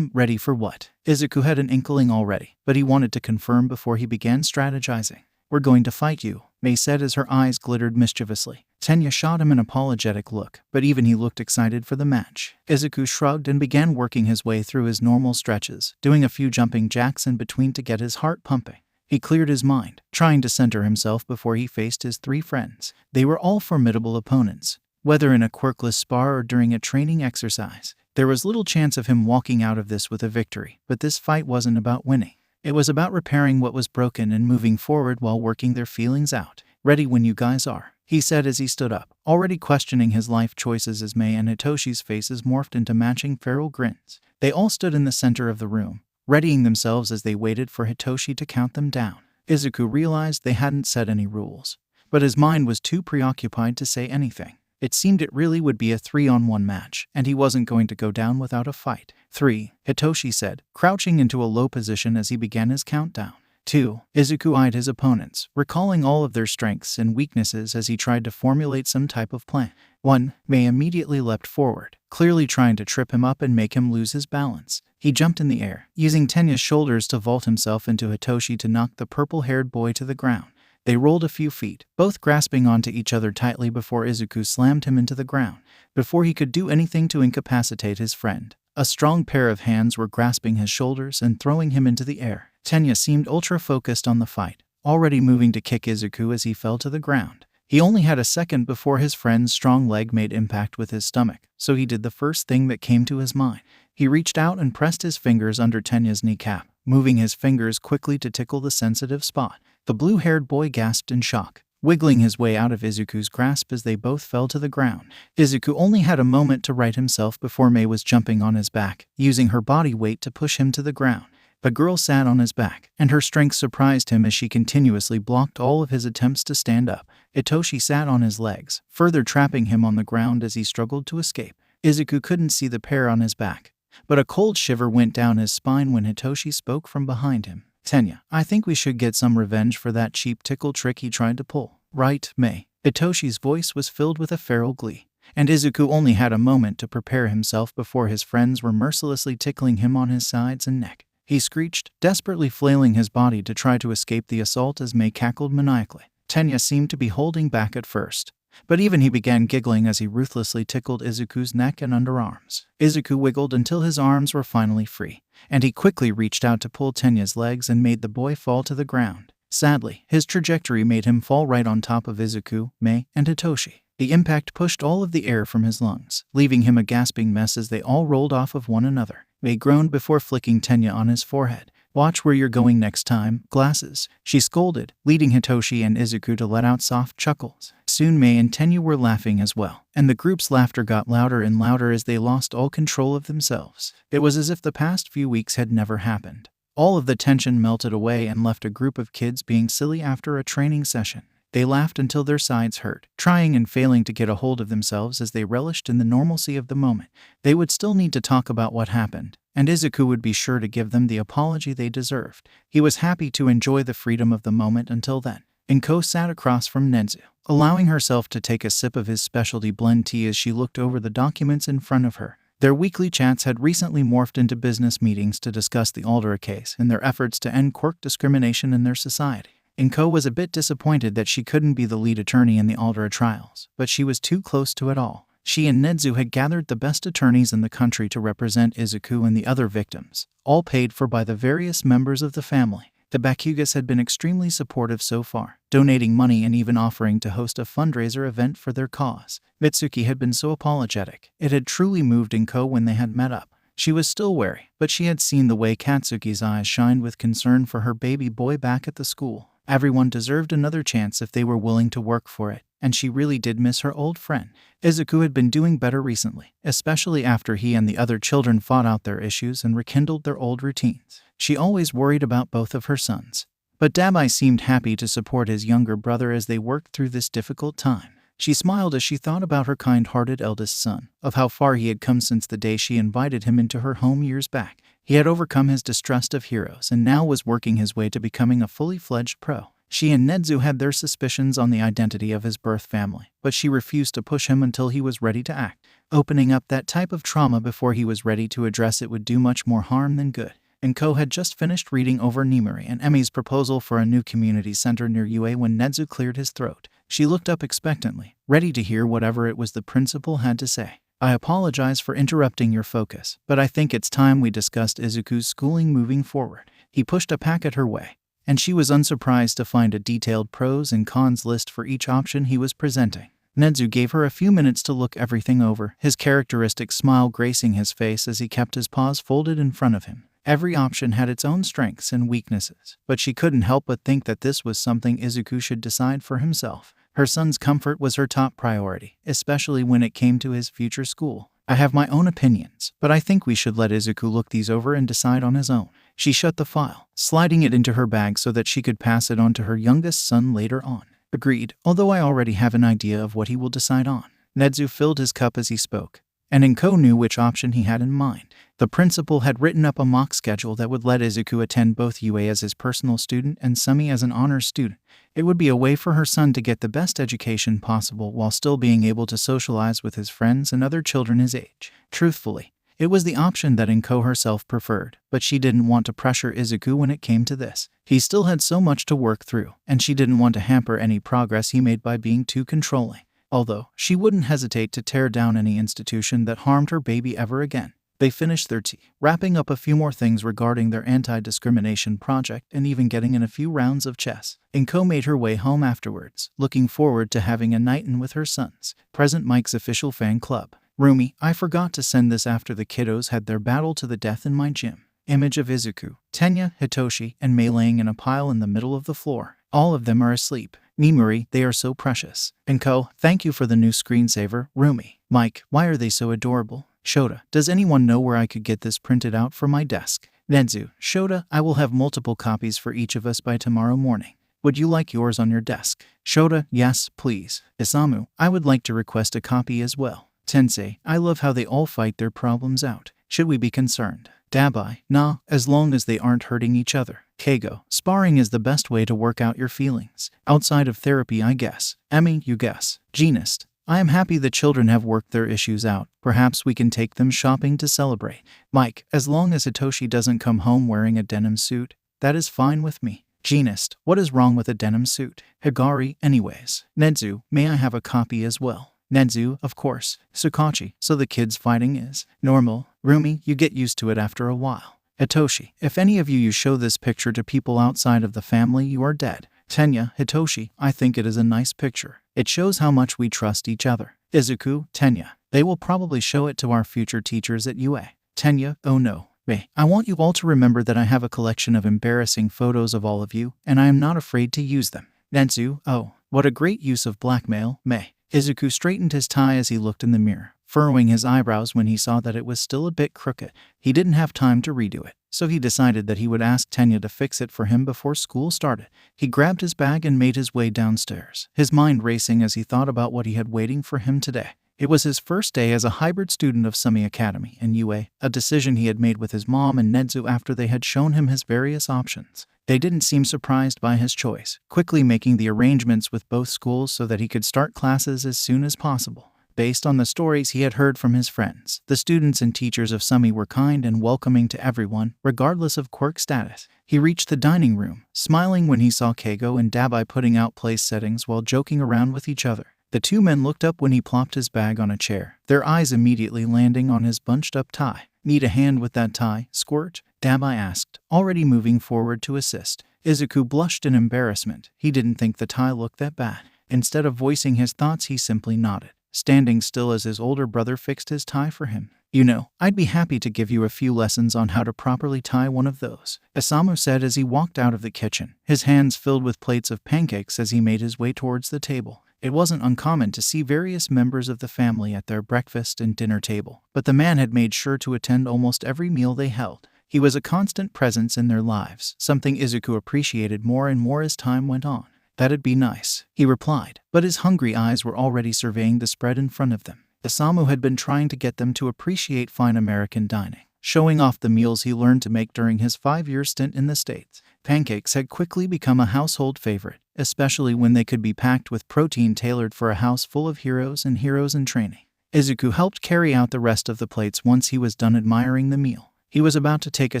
Ready for what?" Izuku had an inkling already, but he wanted to confirm before he began strategizing. "We're going to fight you," Mei said as her eyes glittered mischievously. Tenya shot him an apologetic look, but even he looked excited for the match. Izuku shrugged and began working his way through his normal stretches, doing a few jumping jacks in between to get his heart pumping. He cleared his mind, trying to center himself before he faced his 3 friends. They were all formidable opponents, whether in a quirkless spar or during a training exercise. There was little chance of him walking out of this with a victory, but this fight wasn't about winning. It was about repairing what was broken and moving forward while working their feelings out. "Ready when you guys are," he said as he stood up, already questioning his life choices as Mei and Hitoshi's faces morphed into matching feral grins. They all stood in the center of the room, readying themselves as they waited for Hitoshi to count them down. Izuku realized they hadn't set any rules, but his mind was too preoccupied to say anything. It seemed it really would be a 3-on-1 match, and he wasn't going to go down without a fight. 3, Hitoshi said, crouching into a low position as he began his countdown. 2, Izuku eyed his opponents, recalling all of their strengths and weaknesses as he tried to formulate some type of plan. 1, Mei immediately leapt forward, clearly trying to trip him up and make him lose his balance. He jumped in the air, using Tenya's shoulders to vault himself into Hitoshi to knock the purple-haired boy to the ground. They rolled a few feet, both grasping onto each other tightly before Izuku slammed him into the ground. Before he could do anything to incapacitate his friend, a strong pair of hands were grasping his shoulders and throwing him into the air. Tenya seemed ultra-focused on the fight, already moving to kick Izuku as he fell to the ground. He only had a second before his friend's strong leg made impact with his stomach, so he did the first thing that came to his mind. He reached out and pressed his fingers under Tenya's kneecap, moving his fingers quickly to tickle the sensitive spot. The blue-haired boy gasped in shock, wiggling his way out of Izuku's grasp as they both fell to the ground. Izuku only had a moment to right himself before Mei was jumping on his back, using her body weight to push him to the ground. The girl sat on his back, and her strength surprised him as she continuously blocked all of his attempts to stand up. Hitoshi sat on his legs, further trapping him on the ground as he struggled to escape. Izuku couldn't see the pair on his back, but a cold shiver went down his spine when Hitoshi spoke from behind him. "Tenya, I think we should get some revenge for that cheap tickle trick he tried to pull. Right, Mei?" Hitoshi's voice was filled with a feral glee, and Izuku only had a moment to prepare himself before his friends were mercilessly tickling him on his sides and neck. He screeched, desperately flailing his body to try to escape the assault as Mei cackled maniacally. Tenya seemed to be holding back at first, but even he began giggling as he ruthlessly tickled Izuku's neck and underarms. Izuku wiggled until his arms were finally free, and he quickly reached out to pull Tenya's legs and made the boy fall to the ground. Sadly, his trajectory made him fall right on top of Izuku, Mei, and Hitoshi. The impact pushed all of the air from his lungs, leaving him a gasping mess as they all rolled off of one another. Mei groaned before flicking Tenya on his forehead. "Watch where you're going next time, glasses," she scolded, leading Hitoshi and Izuku to let out soft chuckles. Soon Mei and Tenya were laughing as well, and the group's laughter got louder and louder as they lost all control of themselves. It was as if the past few weeks had never happened. All of the tension melted away and left a group of kids being silly after a training session. They laughed until their sides hurt, trying and failing to get a hold of themselves as they relished in the normalcy of the moment. They would still need to talk about what happened, and Izuku would be sure to give them the apology they deserved. He was happy to enjoy the freedom of the moment until then. Inko sat across from Nezu, allowing herself to take a sip of his specialty blend tea as she looked over the documents in front of her. Their weekly chats had recently morphed into business meetings to discuss the Aldera case and their efforts to end quirk discrimination in their society. Inko was a bit disappointed that she couldn't be the lead attorney in the Aldera trials, but she was too close to it all. She and Nezu had gathered the best attorneys in the country to represent Izuku and the other victims, all paid for by the various members of the family. The Bakugas had been extremely supportive so far, donating money and even offering to host a fundraiser event for their cause. Mitsuki had been so apologetic. It had truly moved Inko when they had met up. She was still wary, but she had seen the way Katsuki's eyes shined with concern for her baby boy back at the school. Everyone deserved another chance if they were willing to work for it, and she really did miss her old friend. Izuku had been doing better recently, especially after he and the other children fought out their issues and rekindled their old routines. She always worried about both of her sons, but Deky seemed happy to support his younger brother as they worked through this difficult time. She smiled as she thought about her kind-hearted eldest son, of how far he had come since the day she invited him into her home years back. He had overcome his distrust of heroes and now was working his way to becoming a fully-fledged pro. She and Nezu had their suspicions on the identity of his birth family, but she refused to push him until he was ready to act. Opening up that type of trauma before he was ready to address it would do much more harm than good. Inko had just finished reading over Nimuri and Emi's proposal for a new community center near UA when Nezu cleared his throat. She looked up expectantly, ready to hear whatever it was the principal had to say. I apologize for interrupting your focus, but I think it's time we discussed Izuku's schooling moving forward. He pushed a packet her way, and she was unsurprised to find a detailed pros and cons list for each option he was presenting. Nezu gave her a few minutes to look everything over, his characteristic smile gracing his face as he kept his paws folded in front of him. Every option had its own strengths and weaknesses, but she couldn't help but think that this was something Izuku should decide for himself. Her son's comfort was her top priority, especially when it came to his future school. I have my own opinions, but I think we should let Izuku look these over and decide on his own. She shut the file, sliding it into her bag so that she could pass it on to her youngest son later on. Agreed, although I already have an idea of what he will decide on. Nezu filled his cup as he spoke, and Inko knew which option he had in mind. The principal had written up a mock schedule that would let Izuku attend both UA as his personal student and Sumi as an honors student. It would be a way for her son to get the best education possible while still being able to socialize with his friends and other children his age. Truthfully, it was the option that Inko herself preferred, but she didn't want to pressure Izuku when it came to this. He still had so much to work through, and she didn't want to hamper any progress he made by being too controlling. Although, she wouldn't hesitate to tear down any institution that harmed her baby ever again. They finished their tea, wrapping up a few more things regarding their anti-discrimination project and even getting in a few rounds of chess. Inko made her way home afterwards, looking forward to having a night in with her sons. Present Mike's official fan club. Rumi, I forgot to send this after the kiddos had their battle to the death in my gym. Image of Izuku, Tenya, Hitoshi, and Mei laying in a pile in the middle of the floor. All of them are asleep. Nimuri, they are so precious. Inko, thank you for the new screensaver. Rumi, Mike, why are they so adorable? Shota, does anyone know where I could get this printed out for my desk? Nezu, Shota, I will have multiple copies for each of us by tomorrow morning. Would you like yours on your desk? Shota, yes, please. Isamu, I would like to request a copy as well. Tensei, I love how they all fight their problems out. Should we be concerned? Dabai, nah, as long as they aren't hurting each other. Keigo, sparring is the best way to work out your feelings. Outside of therapy, I guess. Emi, you guess. Genist, I am happy the children have worked their issues out. Perhaps we can take them shopping to celebrate. Mike, as long as Hitoshi doesn't come home wearing a denim suit, that is fine with me. Genist, what is wrong with a denim suit? Higari, anyways. Nezu, may I have a copy as well? Nezu, of course. Sukachi, so the kids fighting is normal. Rumi, you get used to it after a while. Hitoshi, if any of you show this picture to people outside of the family, you are dead. Tenya, Hitoshi, I think it is a nice picture. It shows how much we trust each other. Izuku, Tenya, they will probably show it to our future teachers at UA. Tenya, oh no. Mei, I want you all to remember that I have a collection of embarrassing photos of all of you, and I am not afraid to use them. Nezu, oh, what a great use of blackmail, Mei. Izuku straightened his tie as he looked in the mirror, furrowing his eyebrows when he saw that it was still a bit crooked. He didn't have time to redo it, so he decided that he would ask Tenya to fix it for him before school started. He grabbed his bag and made his way downstairs, his mind racing as he thought about what he had waiting for him today. It was his first day as a hybrid student of Sumi Academy in UA, a decision he had made with his mom and Nezu after they had shown him his various options. They didn't seem surprised by his choice, quickly making the arrangements with both schools so that he could start classes as soon as possible. Based on the stories he had heard from his friends, the students and teachers of Sumi were kind and welcoming to everyone, regardless of quirk status. He reached the dining room, smiling when he saw Keigo and Dabai putting out place settings while joking around with each other. The two men looked up when he plopped his bag on a chair, their eyes immediately landing on his bunched-up tie. "Need a hand with that tie, Squirt?" Dabai asked, already moving forward to assist. Izuku blushed in embarrassment. He didn't think the tie looked that bad. Instead of voicing his thoughts, he simply nodded, standing still as his older brother fixed his tie for him. "You know, I'd be happy to give you a few lessons on how to properly tie one of those," Isamu said as he walked out of the kitchen, his hands filled with plates of pancakes as he made his way towards the table. It wasn't uncommon to see various members of the family at their breakfast and dinner table, but the man had made sure to attend almost every meal they held. He was a constant presence in their lives, something Izuku appreciated more and more as time went on. "That'd be nice," he replied, but his hungry eyes were already surveying the spread in front of them. Isamu had been trying to get them to appreciate fine American dining, showing off the meals he learned to make during his 5-year stint in the States. Pancakes had quickly become a household favorite, especially when they could be packed with protein tailored for a house full of heroes and heroes in training. Izuku helped carry out the rest of the plates once he was done admiring the meal. He was about to take a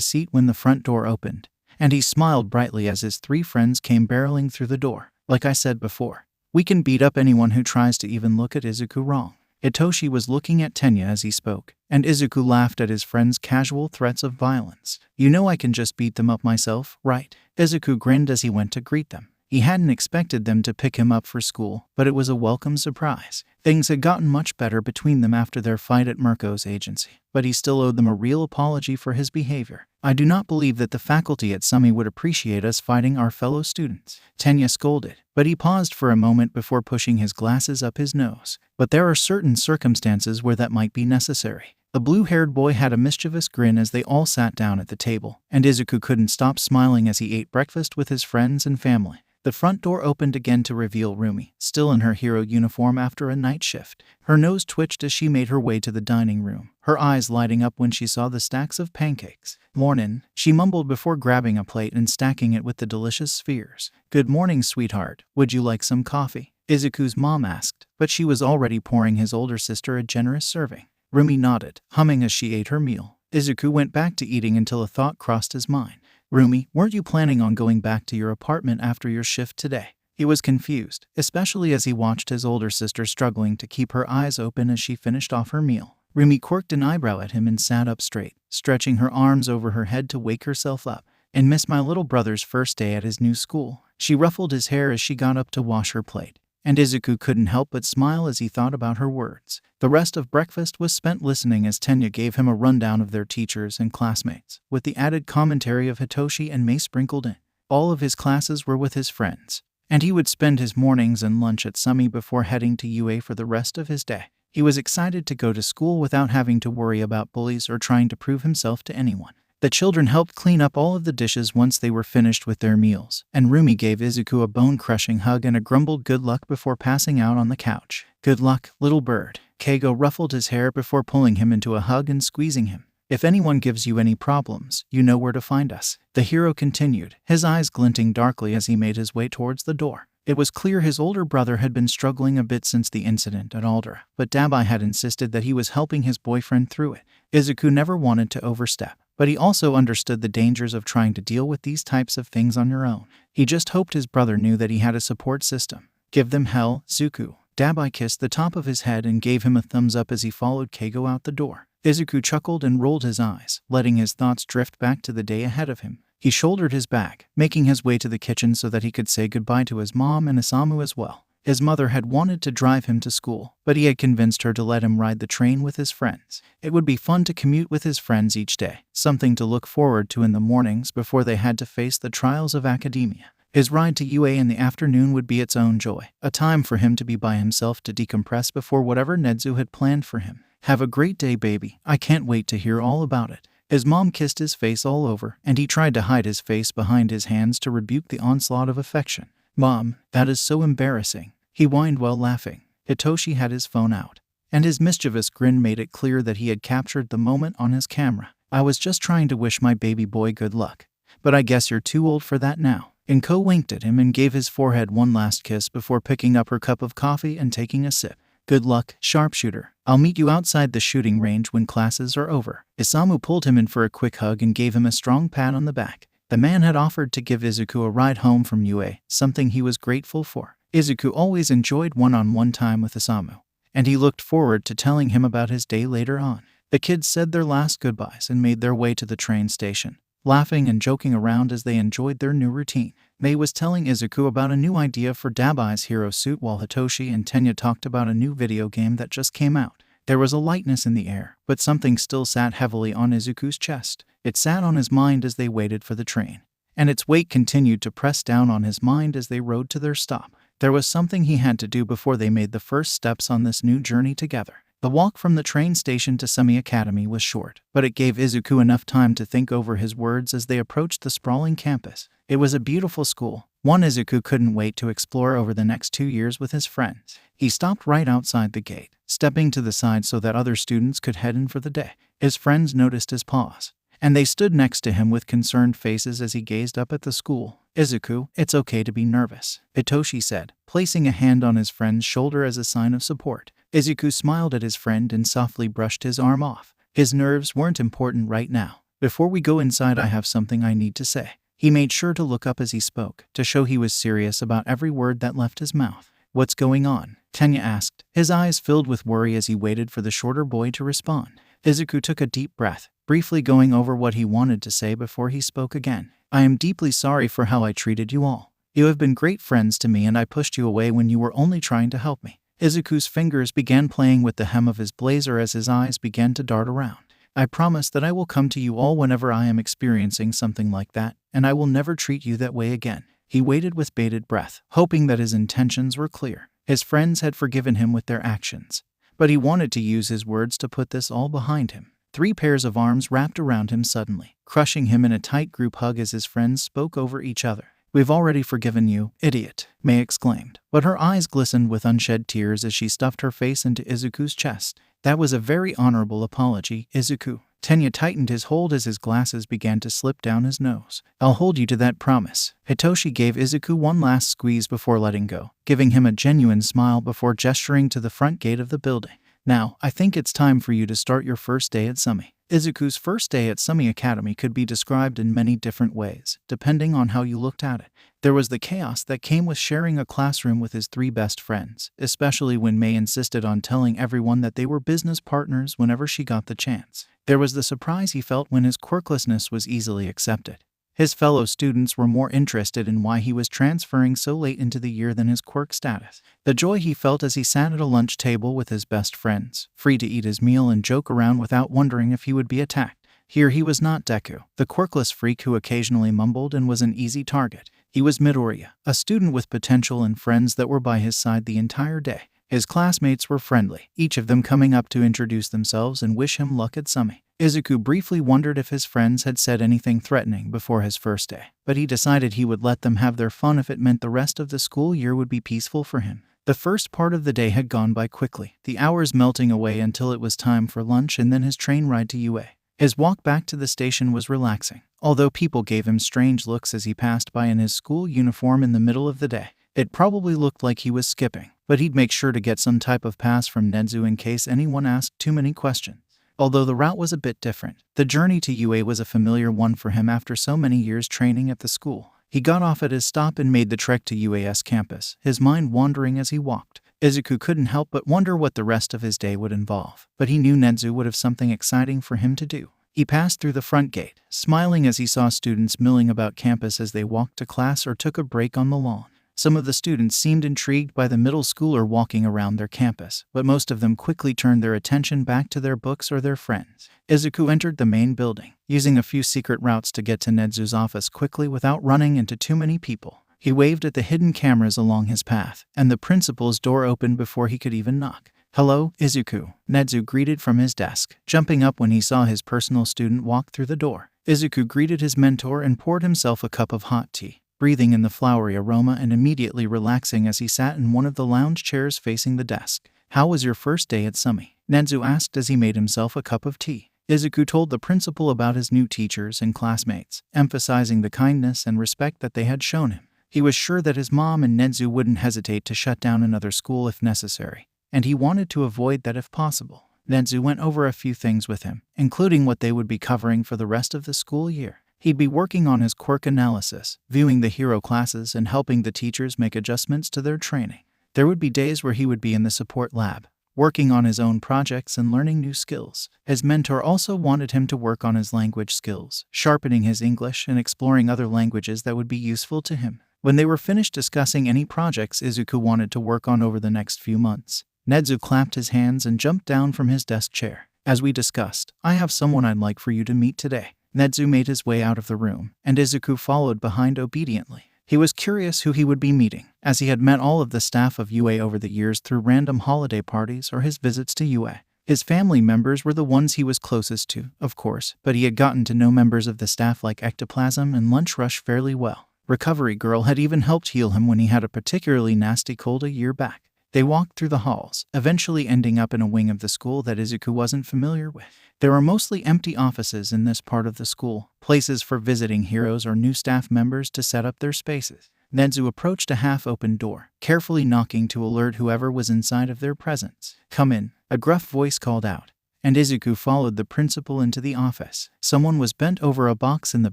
seat when the front door opened, and he smiled brightly as his 3 friends came barreling through the door. "Like I said before, we can beat up anyone who tries to even look at Izuku wrong." Itoshi was looking at Tenya as he spoke, and Izuku laughed at his friend's casual threats of violence. "You know I can just beat them up myself, right?" Izuku grinned as he went to greet them. He hadn't expected them to pick him up for school, but it was a welcome surprise. Things had gotten much better between them after their fight at Mirko's agency, but he still owed them a real apology for his behavior. "I do not believe that the faculty at Sumi would appreciate us fighting our fellow students," Tenya scolded, but he paused for a moment before pushing his glasses up his nose. "But there are certain circumstances where that might be necessary." The blue-haired boy had a mischievous grin as they all sat down at the table, and Izuku couldn't stop smiling as he ate breakfast with his friends and family. The front door opened again to reveal Rumi, still in her hero uniform after a night shift. Her nose twitched as she made her way to the dining room, her eyes lighting up when she saw the stacks of pancakes. "Mornin'," she mumbled before grabbing a plate and stacking it with the delicious spheres. "Good morning, sweetheart. Would you like some coffee?" Izuku's mom asked, but she was already pouring his older sister a generous serving. Rumi nodded, humming as she ate her meal. Izuku went back to eating until a thought crossed his mind. "Rumi, weren't you planning on going back to your apartment after your shift today?" He was confused, especially as he watched his older sister struggling to keep her eyes open as she finished off her meal. Rumi quirked an eyebrow at him and sat up straight, stretching her arms over her head to wake herself up. "And miss my little brother's first day at his new school." She ruffled his hair as she got up to wash her plate, and Izuku couldn't help but smile as he thought about her words. The rest of breakfast was spent listening as Tenya gave him a rundown of their teachers and classmates, with the added commentary of Hitoshi and Mei sprinkled in. All of his classes were with his friends, and he would spend his mornings and lunch at Sumi before heading to UA for the rest of his day. He was excited to go to school without having to worry about bullies or trying to prove himself to anyone. The children helped clean up all of the dishes once they were finished with their meals, and Rumi gave Izuku a bone-crushing hug and a grumbled good luck before passing out on the couch. "Good luck, little bird." Keigo ruffled his hair before pulling him into a hug and squeezing him. "If anyone gives you any problems, you know where to find us," the hero continued, his eyes glinting darkly as he made his way towards the door. It was clear his older brother had been struggling a bit since the incident at Aldera, but Dabai had insisted that he was helping his boyfriend through it. Izuku never wanted to overstep, but he also understood the dangers of trying to deal with these types of things on your own. He just hoped his brother knew that he had a support system. "Give them hell, Zuku." Dabai kissed the top of his head and gave him a thumbs up as he followed Keigo out the door. Izuku chuckled and rolled his eyes, letting his thoughts drift back to the day ahead of him. He shouldered his bag, making his way to the kitchen so that he could say goodbye to his mom and Isamu as well. His mother had wanted to drive him to school, but he had convinced her to let him ride the train with his friends. It would be fun to commute with his friends each day, something to look forward to in the mornings before they had to face the trials of academia. His ride to UA in the afternoon would be its own joy, a time for him to be by himself to decompress before whatever Nezu had planned for him. "Have a great day, baby. I can't wait to hear all about it." His mom kissed his face all over, and he tried to hide his face behind his hands to rebuke the onslaught of affection. "Mom, that is so embarrassing," he whined while laughing. Hitoshi had his phone out, and his mischievous grin made it clear that he had captured the moment on his camera. "I was just trying to wish my baby boy good luck. But I guess you're too old for that now." Inko winked at him and gave his forehead one last kiss before picking up her cup of coffee and taking a sip. "Good luck, sharpshooter. I'll meet you outside the shooting range when classes are over." Isamu pulled him in for a quick hug and gave him a strong pat on the back. The man had offered to give Izuku a ride home from UA, something he was grateful for. Izuku always enjoyed one-on-one time with Isamu, and he looked forward to telling him about his day later on. The kids said their last goodbyes and made their way to the train station, laughing and joking around as they enjoyed their new routine. Mei was telling Izuku about a new idea for Dabai's hero suit while Hitoshi and Tenya talked about a new video game that just came out. There was a lightness in the air, but something still sat heavily on Izuku's chest. It sat on his mind as they waited for the train, and its weight continued to press down on his mind as they rode to their stop. There was something he had to do before they made the first steps on this new journey together. The walk from the train station to Semi Academy was short, but it gave Izuku enough time to think over his words as they approached the sprawling campus. It was a beautiful school, one Izuku couldn't wait to explore over the next 2 years with his friends. He stopped right outside the gate, stepping to the side so that other students could head in for the day. His friends noticed his pause, and they stood next to him with concerned faces as he gazed up at the school. "Izuku, it's okay to be nervous," Hitoshi said, placing a hand on his friend's shoulder as a sign of support. Izuku smiled at his friend and softly brushed his arm off. His nerves weren't important right now. "Before we go inside, I have something I need to say." He made sure to look up as he spoke, to show he was serious about every word that left his mouth. "What's going on?" Tenya asked, his eyes filled with worry as he waited for the shorter boy to respond. Izuku took a deep breath, briefly going over what he wanted to say before he spoke again. "I am deeply sorry for how I treated you all. You have been great friends to me and I pushed you away when you were only trying to help me." Izuku's fingers began playing with the hem of his blazer as his eyes began to dart around. "I promise that I will come to you all whenever I am experiencing something like that, and I will never treat you that way again." He waited with bated breath, hoping that his intentions were clear. His friends had forgiven him with their actions, but he wanted to use his words to put this all behind him. 3 pairs of arms wrapped around him suddenly, crushing him in a tight group hug as his friends spoke over each other. "We've already forgiven you, idiot," Mei exclaimed, but her eyes glistened with unshed tears as she stuffed her face into Izuku's chest. "That was a very honorable apology, Izuku." Tenya tightened his hold as his glasses began to slip down his nose. "I'll hold you to that promise." Hitoshi gave Izuku one last squeeze before letting go, giving him a genuine smile before gesturing to the front gate of the building. "Now, I think it's time for you to start your first day at Semi." Izuku's first day at Semi Academy could be described in many different ways, depending on how you looked at it. There was the chaos that came with sharing a classroom with his 3 best friends, especially when Mei insisted on telling everyone that they were business partners whenever she got the chance. There was the surprise he felt when his quirklessness was easily accepted. His fellow students were more interested in why he was transferring so late into the year than his quirk status. The joy he felt as he sat at a lunch table with his best friends, free to eat his meal and joke around without wondering if he would be attacked. Here he was not Deku, the quirkless freak who occasionally mumbled and was an easy target. He was Midoriya, a student with potential and friends that were by his side the entire day. His classmates were friendly, each of them coming up to introduce themselves and wish him luck at Semi. Izuku briefly wondered if his friends had said anything threatening before his first day, but he decided he would let them have their fun if it meant the rest of the school year would be peaceful for him. The first part of the day had gone by quickly, the hours melting away until it was time for lunch and then his train ride to UA. His walk back to the station was relaxing, although people gave him strange looks as he passed by in his school uniform in the middle of the day. It probably looked like he was skipping, but he'd make sure to get some type of pass from Nedzu in case anyone asked too many questions. Although the route was a bit different, the journey to UA was a familiar one for him after so many years training at the school. He got off at his stop and made the trek to UA's campus, his mind wandering as he walked. Izuku couldn't help but wonder what the rest of his day would involve, but he knew Nedzu would have something exciting for him to do. He passed through the front gate, smiling as he saw students milling about campus as they walked to class or took a break on the lawn. Some of the students seemed intrigued by the middle schooler walking around their campus, but most of them quickly turned their attention back to their books or their friends. Izuku entered the main building, using a few secret routes to get to Nedzu's office quickly without running into too many people. He waved at the hidden cameras along his path, and the principal's door opened before he could even knock. "Hello, Izuku," Nezu greeted from his desk, jumping up when he saw his personal student walk through the door. Izuku greeted his mentor and poured himself a cup of hot tea, breathing in the flowery aroma and immediately relaxing as he sat in one of the lounge chairs facing the desk. "How was your first day at Sumi?" Nezu asked as he made himself a cup of tea. Izuku told the principal about his new teachers and classmates, emphasizing the kindness and respect that they had shown him. He was sure that his mom and Nezu wouldn't hesitate to shut down another school if necessary, and he wanted to avoid that if possible. Nezu went over a few things with him, including what they would be covering for the rest of the school year. He'd be working on his quirk analysis, viewing the hero classes, and helping the teachers make adjustments to their training. There would be days where he would be in the support lab, working on his own projects and learning new skills. His mentor also wanted him to work on his language skills, sharpening his English and exploring other languages that would be useful to him. When they were finished discussing any projects Izuku wanted to work on over the next few months, Nezu clapped his hands and jumped down from his desk chair. "As we discussed, I have someone I'd like for you to meet today." Nezu made his way out of the room, and Izuku followed behind obediently. He was curious who he would be meeting, as he had met all of the staff of UA over the years through random holiday parties or his visits to UA. His family members were the ones he was closest to, of course, but he had gotten to know members of the staff like Ectoplasm and Lunch Rush fairly well. Recovery Girl had even helped heal him when he had a particularly nasty cold a year back. They walked through the halls, eventually ending up in a wing of the school that Izuku wasn't familiar with. There were mostly empty offices in this part of the school, places for visiting heroes or new staff members to set up their spaces. Nezu approached a half-open door, carefully knocking to alert whoever was inside of their presence. "Come in," a gruff voice called out, and Izuku followed the principal into the office. Someone was bent over a box in the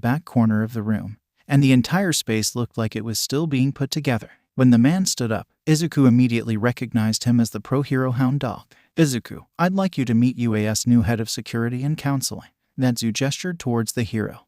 back corner of the room, and the entire space looked like it was still being put together. When the man stood up, Izuku immediately recognized him as the pro-hero Hound Dog. "Izuku, I'd like you to meet UA's new head of security and counseling." Nezu gestured towards the hero,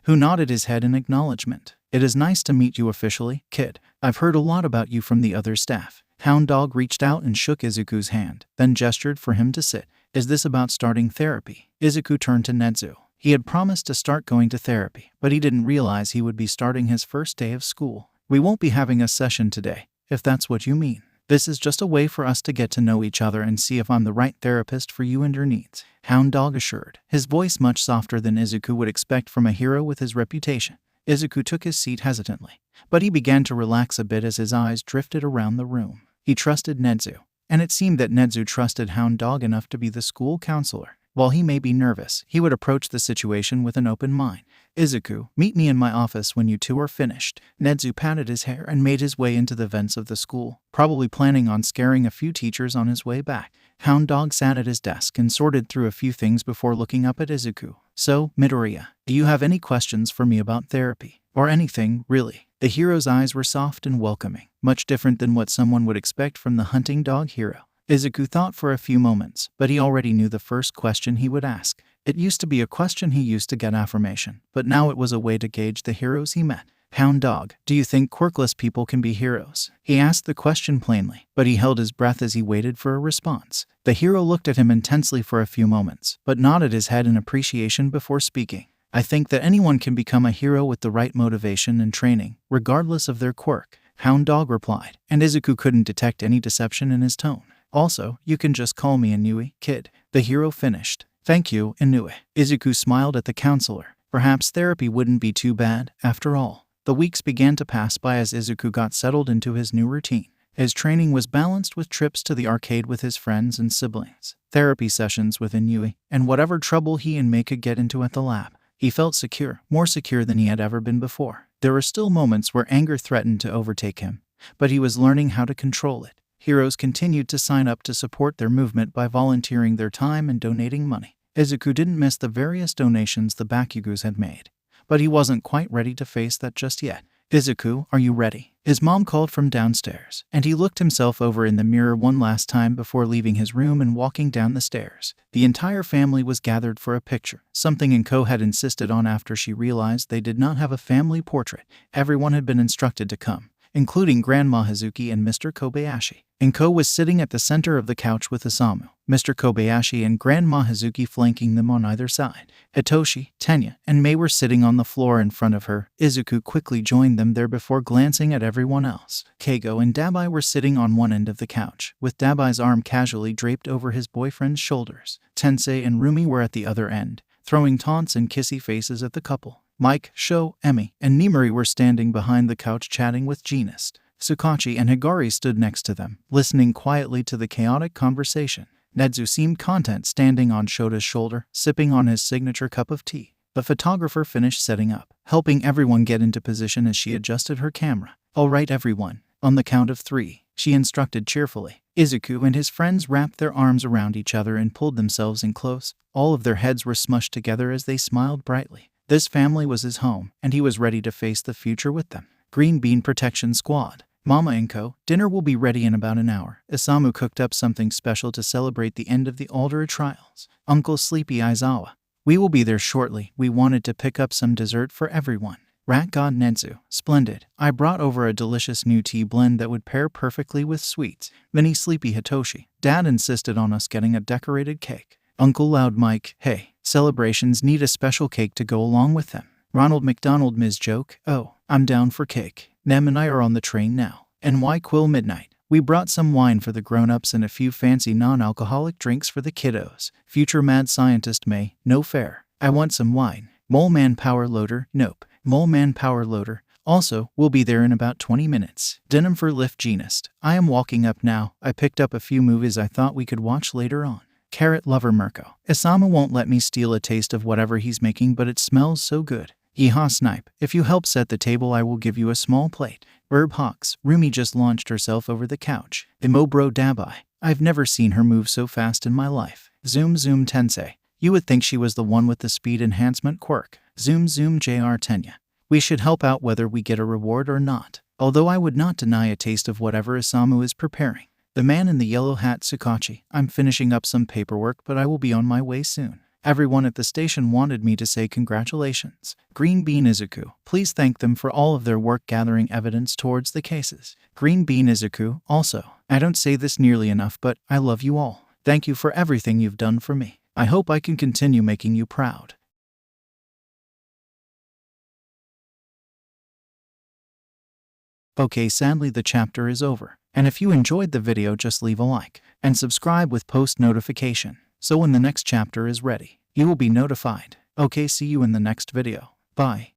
who nodded his head in acknowledgement. "It is nice to meet you officially, kid. I've heard a lot about you from the other staff." Hound Dog reached out and shook Izuku's hand, then gestured for him to sit. "Is this about starting therapy?" Izuku turned to Nezu. He had promised to start going to therapy, but he didn't realize he would be starting his first day of school. "We won't be having a session today, if that's what you mean. This is just a way for us to get to know each other and see if I'm the right therapist for you and your needs," Hound Dog assured, his voice much softer than Izuku would expect from a hero with his reputation. Izuku took his seat hesitantly, but he began to relax a bit as his eyes drifted around the room. He trusted Nezu, and it seemed that Nezu trusted Hound Dog enough to be the school counselor. While he may be nervous, he would approach the situation with an open mind. "Izuku, meet me in my office when you two are finished." Nezu patted his hair and made his way into the vents of the school, probably planning on scaring a few teachers on his way back. Hound Dog sat at his desk and sorted through a few things before looking up at Izuku. "So, Midoriya, do you have any questions for me about therapy? Or anything, really?" The hero's eyes were soft and welcoming, much different than what someone would expect from the hunting dog hero. Izuku thought for a few moments, but he already knew the first question he would ask. It used to be a question he used to get affirmation, but now it was a way to gauge the heroes he met. "Hound Dog, do you think quirkless people can be heroes?" He asked the question plainly, but he held his breath as he waited for a response. The hero looked at him intensely for a few moments, but nodded his head in appreciation before speaking. "I think that anyone can become a hero with the right motivation and training, regardless of their quirk," Hound Dog replied, and Izuku couldn't detect any deception in his tone. "Also, you can just call me Inui, kid," the hero finished. "Thank you, Inui." Izuku smiled at the counselor. Perhaps therapy wouldn't be too bad, after all. The weeks began to pass by as Izuku got settled into his new routine. His training was balanced with trips to the arcade with his friends and siblings, therapy sessions with Inui, and whatever trouble he and Mei could get into at the lab. He felt secure, more secure than he had ever been before. There were still moments where anger threatened to overtake him, but he was learning how to control it. Heroes continued to sign up to support their movement by volunteering their time and donating money. Izuku didn't miss the various donations the Bakugus had made, but he wasn't quite ready to face that just yet. "Izuku, are you ready?" His mom called from downstairs, and he looked himself over in the mirror one last time before leaving his room and walking down the stairs. The entire family was gathered for a picture, something Inko had insisted on after she realized they did not have a family portrait. Everyone had been instructed to come, including Grandma Hazuki and Mr. Kobayashi. Inko was sitting at the center of the couch with Isamu, Mr. Kobayashi and Grandma Hazuki flanking them on either side. Hitoshi, Tenya, and Mei were sitting on the floor in front of her. Izuku quickly joined them there before glancing at everyone else. Keigo and Dabai were sitting on one end of the couch, with Dabai's arm casually draped over his boyfriend's shoulders. Tensei and Rumi were at the other end, throwing taunts and kissy faces at the couple. Mike, Sho, Emi, and Nimori were standing behind the couch chatting with Genist. Tsukachi and Higari stood next to them, listening quietly to the chaotic conversation. Nedzu seemed content standing on Shota's shoulder, sipping on his signature cup of tea. The photographer finished setting up, helping everyone get into position as she adjusted her camera. "All right, everyone. On the count of 3, she instructed cheerfully. Izuku and his friends wrapped their arms around each other and pulled themselves in close. All of their heads were smushed together as they smiled brightly. This family was his home, and he was ready to face the future with them. Green Bean Protection Squad. Mama Inko, dinner will be ready in about an hour. Isamu cooked up something special to celebrate the end of the Aldera trials. Uncle Sleepy Aizawa. We will be there shortly. We wanted to pick up some dessert for everyone. Rat God Nedzu. Splendid. I brought over a delicious new tea blend that would pair perfectly with sweets. Mini Sleepy Hitoshi. Dad insisted on us getting a decorated cake. Uncle Loud Mike. Hey, celebrations need a special cake to go along with them. Ronald McDonald Ms. Joke. Oh, I'm down for cake. Nem and I are on the train now. NY Quill Midnight. We brought some wine for the grown-ups and a few fancy non-alcoholic drinks for the kiddos. Future mad scientist May. No fair. I want some wine. Mole Man Power Loader. Nope. Mole Man Power Loader. Also, we'll be there in about 20 minutes. Denim for Lift Genist. I am walking up now. I picked up a few movies I thought we could watch later on. Carrot Lover Mirko. Isamu won't let me steal a taste of whatever he's making, but it smells so good. Yeehaw Snipe. If you help set the table, I will give you a small plate. Herb Hawks. Rumi just launched herself over the couch. Imobro Dabai. I've never seen her move so fast in my life. Zoom Zoom Tensei. You would think she was the one with the speed enhancement quirk. Zoom Zoom JR Tenya. We should help out whether we get a reward or not. Although I would not deny a taste of whatever Isamu is preparing. The man in the yellow hat Tsukachi. I'm finishing up some paperwork, but I will be on my way soon. Everyone at the station wanted me to say congratulations. Green Bean Izuku. Please thank them for all of their work gathering evidence towards the cases. Green Bean Izuku. Also, I don't say this nearly enough, but I love you all. Thank you for everything you've done for me. I hope I can continue making you proud. Okay, sadly the chapter is over. And if you enjoyed the video, just leave a like and subscribe with post notification. So when the next chapter is ready, you will be notified. Okay, see you in the next video. Bye.